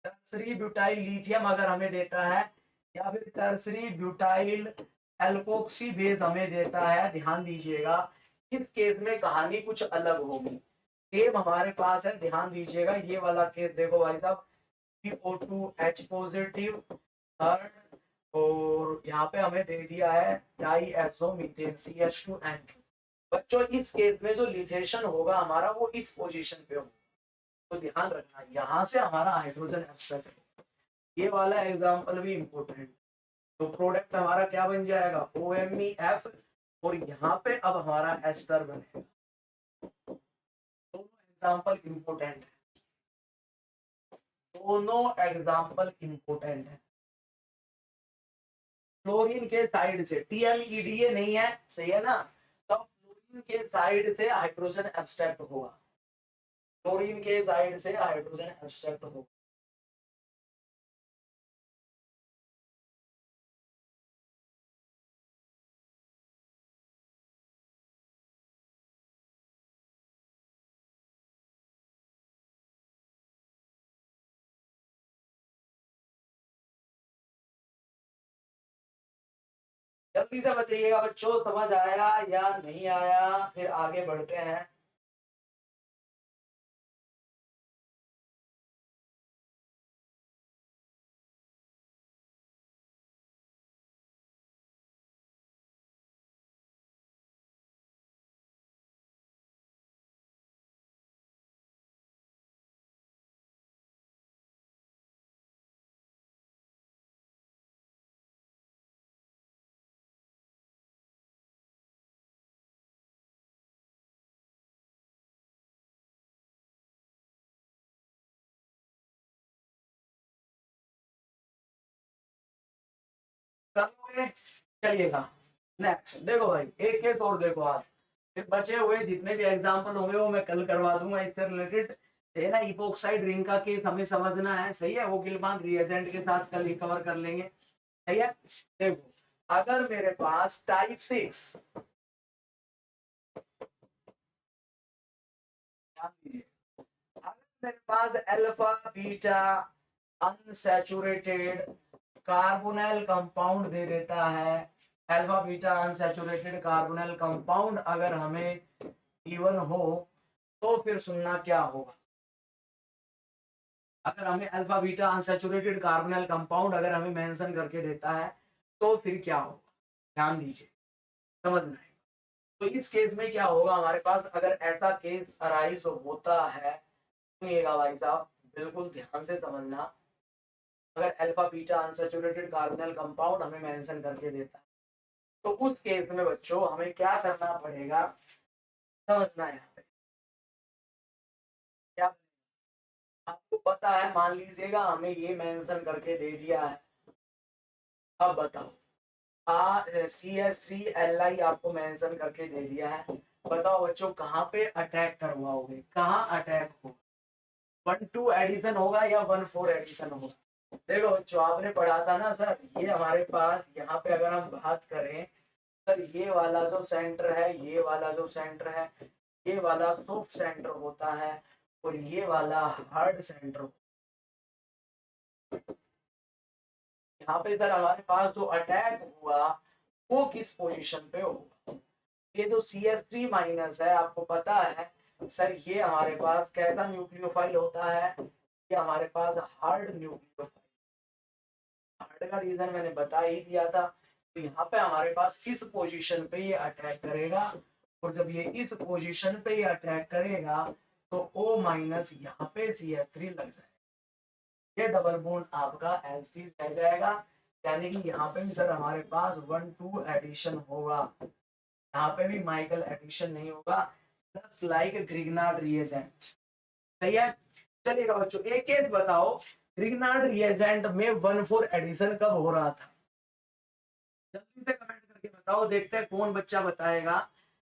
टर्सरी ब्यूटाइल लिथियम अगर हमें देता है, या फिर टर्सरी ब्यूटाइल एल्कोक्सी बेस हमें देता है, ध्यान दीजिएगा, इस केस में कहानी कुछ अलग होगी। सेम हमारे पास है, ध्यान दीजिएगा, ये वाला केस देखो भाई साहब, CO2H पॉजिटिव थर्ड, और यहाँ पे हमें दे दिया है डाइएज़ोमीथेन CH2N2। बच्चों इस केस में जो लिथेशन होगा हमारा वो इस पोजीशन पे होगा, तो ध्यान रखना यहाँ से हमारा हाइड्रोजन एब्स्ट्रैक्ट है। ये वाला एग्जांपल भी इंपॉर्टेंट, तो प्रोडक्ट हमारा क्या बन जाएगा OMeF, और यहाँ पे अब हमारा एस्टर बनेगा। दोनों एग्जांपल इंपॉर्टेंट है, दोनों एग्जांपल इंपॉर्टेंट है। फ्लोरीन के साइड से TMEDA नहीं है, सही है ना, तो फ्लोरीन के साइड से हाइड्रोजन एब्स्ट्रैक्ट होगा, फ्लोरीन के साइड से हाइड्रोजन एब्स्ट्रैक्ट होगा। जल्दी से बताइएगा बच्चों, समझ आया या नहीं आया, फिर आगे बढ़ते हैं। करोगे, चलिएगा नेक्स्ट। देखो भाई एक केस और देखो, आज फिर बचे हुए जितने भी एग्जांपल होंगे वो मैं कल करवा दूंगा इससे रिलेटेड, है ना। इपोक्साइड रिंग का केस हमें समझना है, सही है, वो गिलमान रिएजेंट के साथ कल ही कवर कर लेंगे, सही है। देखो अगर मेरे पास टाइप 6, अगर मेरे पास alpha beta unsaturated carbonyl compound दे देता है, alpha beta unsaturated carbonyl compound अगर हमें गिवन हो, तो फिर सुनना क्या होगा। अगर हमें alpha beta unsaturated carbonyl compound अगर हमें मेंशन करके देता है तो फिर क्या होगा, ध्यान दीजिए, समझना है। तो इस केस में क्या होगा हमारे पास, अगर ऐसा केस अराइज होता है, सुनिएगा भाई साहब बिल्कुल ध्यान से समझना, अगर alpha beta unsaturated carbonyl compound हमें मेंशन करके देता है, तो उस केस में बच्चों हमें क्या करना पड़ेगा, समझना है यहाँ पे क्या। आपको पता है, मान लीजिएगा हमें ये मेंशन करके दे दिया है, अब बताओ CH3Li आपको मेंशन करके दे दिया है, बताओ बच्चों कहाँ पे अटैक करवाओगे, कहाँ अटैक हो, 1-2 एडिशन होगा या 1-4 एडिशन होगा। देखो बच्चों आपने पढ़ा था ना सर, ये हमारे पास यहाँ पे अगर हम बात करें सर, ये वाला जो सेंटर है, ये वाला जो सेंटर है, ये वाला सॉफ्ट सेंटर होता है, और ये वाला हार्ड सेंटर। यहाँ पे सर हमारे पास जो अटैक हुआ वो किस पोजीशन पे होगा, ये जो CH3- है, आपको पता है सर, ये हमारे पास कैसा न्यूक्लियोफाइल होता है, ये हमारे पास हार्ड न्यूक्लियोफाइल, हार्ड Z का रीजन मैंने बता ही दिया था। तो यहाँ पे हमारे पास इस पोजीशन पे ये अटैक करेगा, और जब ये इस पोजीशन पे ये अटैक करेगा तो O माइनस यहाँ पे CH3 लग जाएगा। ये डबल बॉन्ड आपका एज इट रह जाएगा, यानी कि यहाँ पे भी सर हमारे पास 1-2 एडिशन होगा, यहाँ पे भी माइकल एडिशन नहीं होगा, जस्ट लाइक ग्रिग्नार्ड रिएजेंट। सही है। चलिएगा बच्चों, एक केस बताओ, ग्रिग्नार्ड रिएजेंट में 1,4 एडिशन कब हो रहा था? जल्दी से कमेंट करके बताओ, देखते हैं कौन बच्चा बताएगा।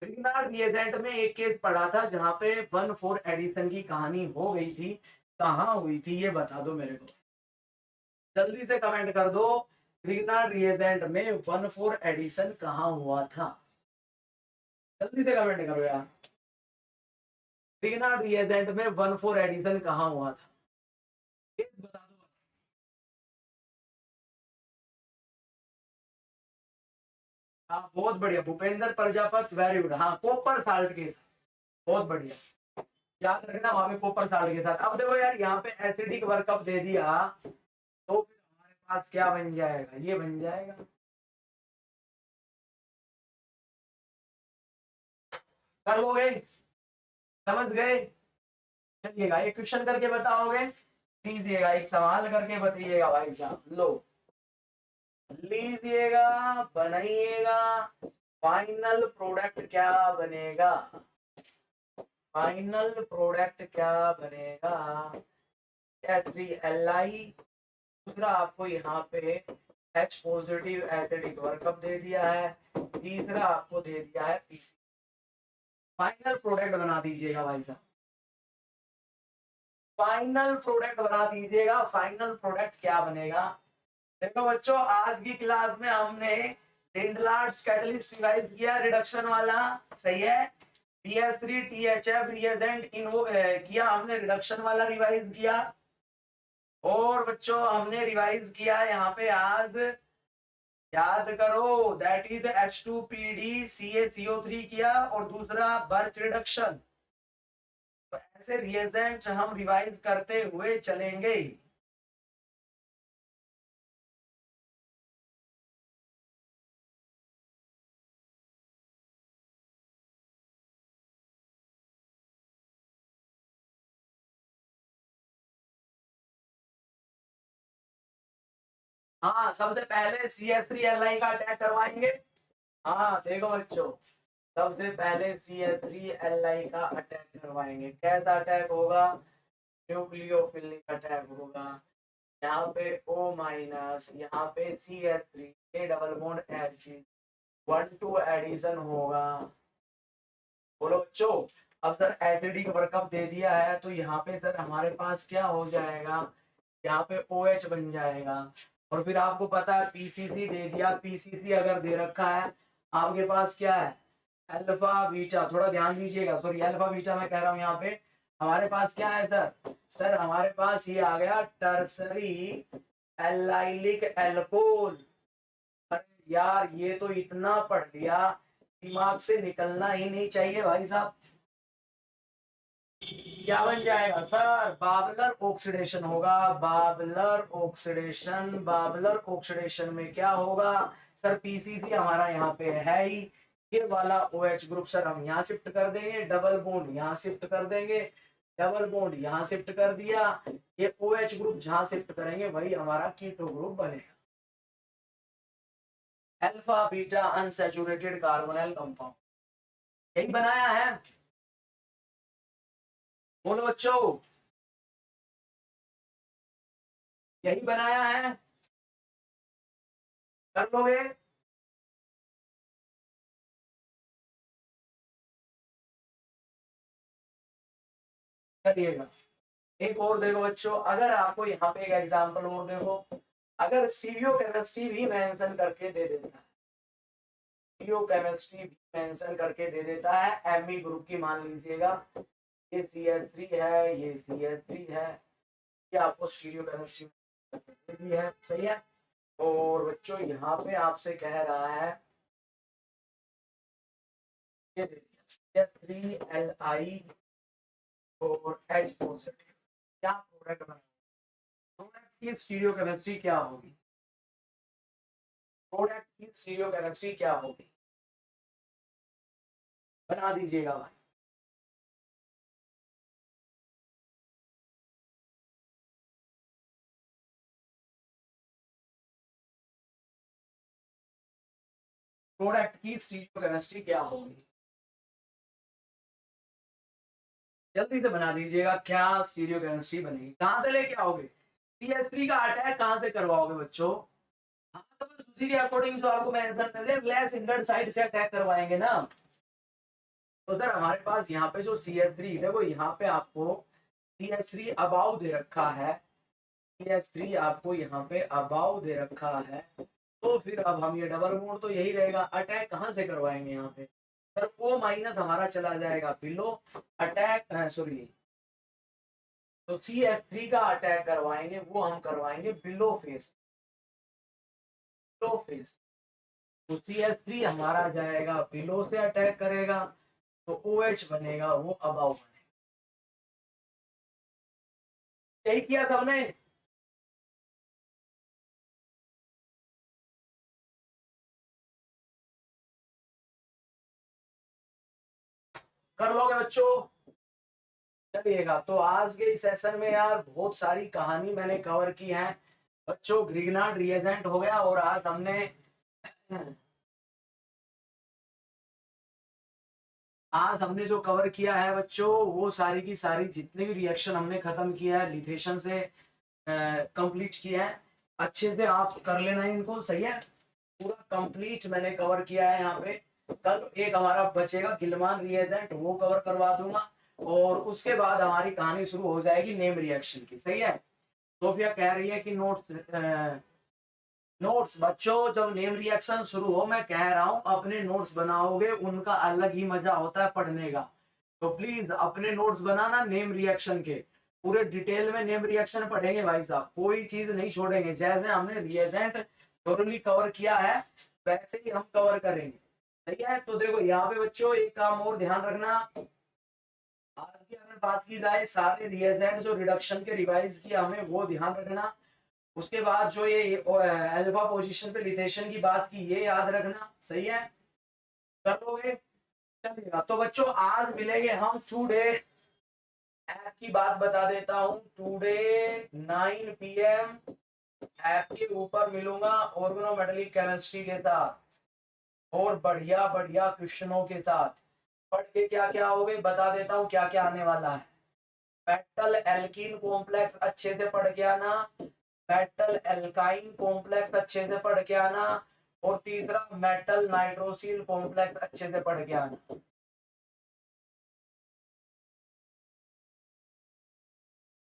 ग्रिग्नार्ड रिएजेंट में एक केस पढ़ा था जहां पे 1,4 एडिशन की कहानी हो गई थी, कहाँ हुई थी ये बता दो मेरे को, जल्दी से कमेंट कर दो। ग्रिग्नार्ड रिएजेंट में 1,4 एडिशन कहाँ हुआ था? जल्दी से कमेंट करो यार। ग्रिग्नार्ड रिएजेंट में 1,4 एडिशन कहाँ हुआ था? केस बता दो बस। हाँ बहुत बढ़िया भूपेंद्र प्रजापति, वेरी गुड। हाँ कॉपर साल्ट के साथ, बहुत बढ़िया, याद रखना वहां पे कॉपर साल्ट के साथ। अब देखो यार, यहाँ पे एसिडिक वर्कअप दे दिया तो फिर हमारे पास क्या बन जाएगा, ये बन जाएगा। कर लोगे? समझ गए? चलिएगा एक क्वेश्चन करके बताओगे, लीजिएगा एक सवाल करके बताइएगा भाई साहब, लो लीजिएगा, बनाइएगा, फाइनल प्रोडक्ट क्या बनेगा? फाइनल प्रोडक्ट क्या बनेगा? H3Li, दूसरा आपको यहाँ पे H पॉजिटिव एसिडिक वर्कअप दे दिया है, तीसरा आपको दे दिया है PC। फाइनल प्रोडक्ट बना दीजिएगा भाई साहब, फाइनल प्रोडक्ट बना दीजिएगा। फाइनल प्रोडक्ट क्या बनेगा? देखो बच्चों, आज की क्लास में हमने लिंडलार्ड्स कैटलिस्ट रिवाइज किया, रिडक्शन वाला, सही है। BH3 THF रिएजेंट किया हमने, रिडक्शन वाला रिवाइज किया। और बच्चों हमने रिवाइज किया यहाँ पे आज, याद करो, दैट इज H2PD CaCO3 किया, और दूसरा बर्च रिडक्शन। तो ऐसे रिएजेंट हम रिवाइज करते हुए चलेंगे। हाँ सबसे पहले CH3Li का अटैक करवाएंगे। हाँ देखो बच्चों, सबसे पहले CH3Li का अटैक करवाएंगे। कैसा अटैक होगा? न्यूक्लियोफिलिक अटैक होगा। यहाँ पे O माइनस, यहाँ पे CH3 के डबल बॉन्ड Hg, 1-2 एडिशन होगा। बोलो बच्चों, अब सर एसिडिक वर्कअप दे दिया है तो यहाँ पे सर हमारे पास क्या हो जाएगा, यहाँ पे OH बन जाएगा। और फिर आपको पता है PCC दे दिया, PCC अगर दे रखा है आपके पास क्या है, अल्फा बीटा, थोड़ा ध्यान दीजिएगा, सॉरी अल्फा बीटा मैं कह रहा हूँ, यहाँ पे हमारे पास क्या है सर, सर हमारे पास ये आ गया टर्सरी एल्लाइलिक एल्कोहल। अरे यार ये तो इतना पढ़ लिया, दिमाग से निकलना ही नहीं चाहिए भाई साहब। क्या बन जाएगा सर? बाबलर ऑक्सीडेशन होगा, बाबलर ऑक्सीडेशन। बाबलर ऑक्सीडेशन में क्या होगा सर? पीसीसी हमारा यहाँ पे है ही, ये वाला OH ग्रुप सर हम यहाँ शिफ्ट कर देंगे, डबल बॉन्ड यहाँ शिफ्ट कर देंगे, डबल बॉन्ड यहाँ शिफ्ट कर दिया, ये OH ग्रुप जहाँ शिफ्ट करेंगे वही हमारा कीटो ग्रुप बनेगा। Alpha beta unsaturated carbonyl compound, यही बनाया है। बोलो बच्चों, यही बनाया है, कर लोगे? करिएगा। एक और देखो बच्चों, अगर आपको यहाँ पे एक एग्जांपल और देखो, अगर स्टीरियो केमिस्ट्री भी मेंशन करके दे देता है, स्टीरियो केमिस्ट्री भी मेंशन करके दे देता है, Me ग्रुप की मान लीजिएगा, ये CH3 है, ये CH3 है, ये आपको स्टीरियो केमिस्ट्री दे दी है, सही है। और बच्चों यहाँ पे आपसे कह रहा है, ये दे दिया CH3Li और H पॉजिटिव, क्या प्रोडक्ट बना, प्रोडक्ट की स्टीरियो केमिस्ट्री क्या होगी? प्रोडक्ट की स्टीरियोकेमिस्ट्री क्या होगी, बना दीजिएगा भाई। प्रोडक्ट की स्टीरियोकेमिस्ट्री क्या होगी, जल्दी से बना दीजिएगा। क्या स्टीरियोकेमिस्ट्री बनेगी, कहां से लेके आओगे, CH3 का अटैक कहां से करवाओगे बच्चों। हाँ तो बस उसी के अकॉर्डिंग जो आपको मेंशन कर दिया, लेस हिंडर्ड साइड से अटैक करवाएंगे ना। तो सर हमारे पास यहाँ पे जो CH3 देखो, यहाँ पे आपको CH3 अबाउ दे रखा है, CH3 आपको यहाँ पे अबाउ दे रखा है। तो फिर अब हम ये डबल बॉन्ड तो यही रहेगा, अटैक कहाँ से करवाएंगे यहाँ पे सर, O माइनस हमारा चला जाएगा बिलो अटैक, सॉरी, तो CH3 का अटैक करवाएंगे वो हम करवाएंगे बिलो फेस, बिलो फेस। तो CH3 हमारा जाएगा बिलो से अटैक करेगा, तो OH बनेगा वो अबाउ बनेगा। यही किया सबने, कर लोगे बच्चों। चलिएगा, तो आज के इस सेशन में यार बहुत सारी कहानी मैंने कवर की है बच्चों। ग्रिग्नार्ड रिएजेंट हो गया, और आज हमने जो कवर किया है बच्चों, वो सारी की सारी जितने भी रिएक्शन हमने खत्म किया है लिथेशन से कंप्लीट किया है। अच्छे से आप कर लेना इनको, सही है। पूरा कंप्लीट मैंने कवर किया है यहाँ पे। कल एक हमारा बचेगा गिलमान रिएजेंट, वो कवर करवा दूंगा, और उसके बाद हमारी कहानी शुरू हो जाएगी नेम रिएक्शन की, सही है। सोफिया कह रही है कि नोट्स बच्चों, जब नेम रिएक्शन शुरू हो, मैं कह रहा हूं अपने नोट्स बनाओगे, उनका अलग ही मजा होता है पढ़ने का। तो प्लीज अपने नोट्स बनाना नेम रिएक्शन के, पूरे डिटेल में नेम रिएक्शन पढ़ेंगे भाई साहब, कोई चीज नहीं छोड़ेंगे। जैसे हमने रिएजेंट थोरली कवर किया है वैसे ही हम कवर करेंगे, सही है। तो देखो यहाँ पे बच्चों एक काम और ध्यान रखना, आज की अगर बात की जाए सारे रिएजेंट जो रिडक्शन के रिवाइज किया हमें वो ध्यान रखना। उसके बाद जो ये अल्फा पोजीशन पे लिथेशन की बात की ये याद रखना, सही है, कर लोगे। चलिएगा, तो बच्चों आज मिलेंगे हम टुडे, ऐप की बात बता देता हूँ, टुडे 9 PM ऐप के ऊपर मिलूंगा ऑर्गेनोमेटेलिक केमिस्ट्री के साथ, और बढ़िया बढ़िया क्वेश्चनों के साथ। पढ़ के क्या क्या हो गए बता देता हूँ, क्या क्या आने वाला है। मेटल एल्कीन कॉम्प्लेक्स अच्छे से पढ़ के आना, मेटल एल्काइन कॉम्प्लेक्स अच्छे से पढ़ के आना, और तीसरा मेटल नाइट्रोसिल कॉम्प्लेक्स अच्छे से पढ़ के आना।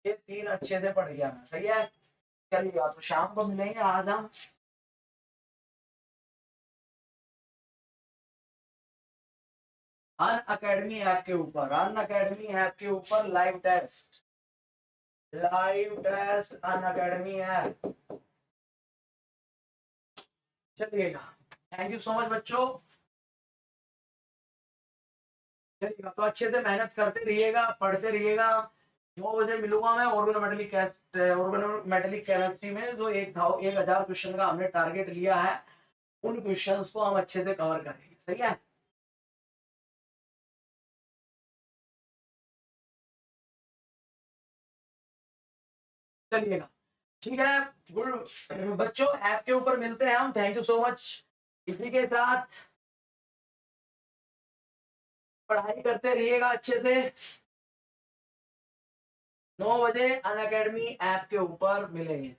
ये तीन अच्छे से पढ़ के आना, सही है। चलिए तो शाम को मिलेंगे आज हम। अन अकेडमी ऐप के ऊपर, अन अकेडमी ऐप के ऊपर लाइव टेस्ट, लाइव टेस्ट अन अकेडमी ऐप। चलिएगा, थैंक यू सो मच बच्चों। चलिएगा, तो अच्छे से मेहनत करते रहिएगा, पढ़ते रहिएगा। 9 बजे मिलूंगा मैं ऑर्गेनोमेटेलिक केमिस्ट्री में, जो 1000 क्वेश्चन का हमने टारगेट लिया है, उन क्वेश्चंस को हम अच्छे से कवर करेंगे, सही है। चलिएगा, ठीक है। गुड बच्चों, ऐप के ऊपर मिलते हैं हम, थैंक यू सो मच। इसी के साथ पढ़ाई करते रहिएगा अच्छे से। 9 बजे अन अकेडमी ऐप के ऊपर मिलेंगे।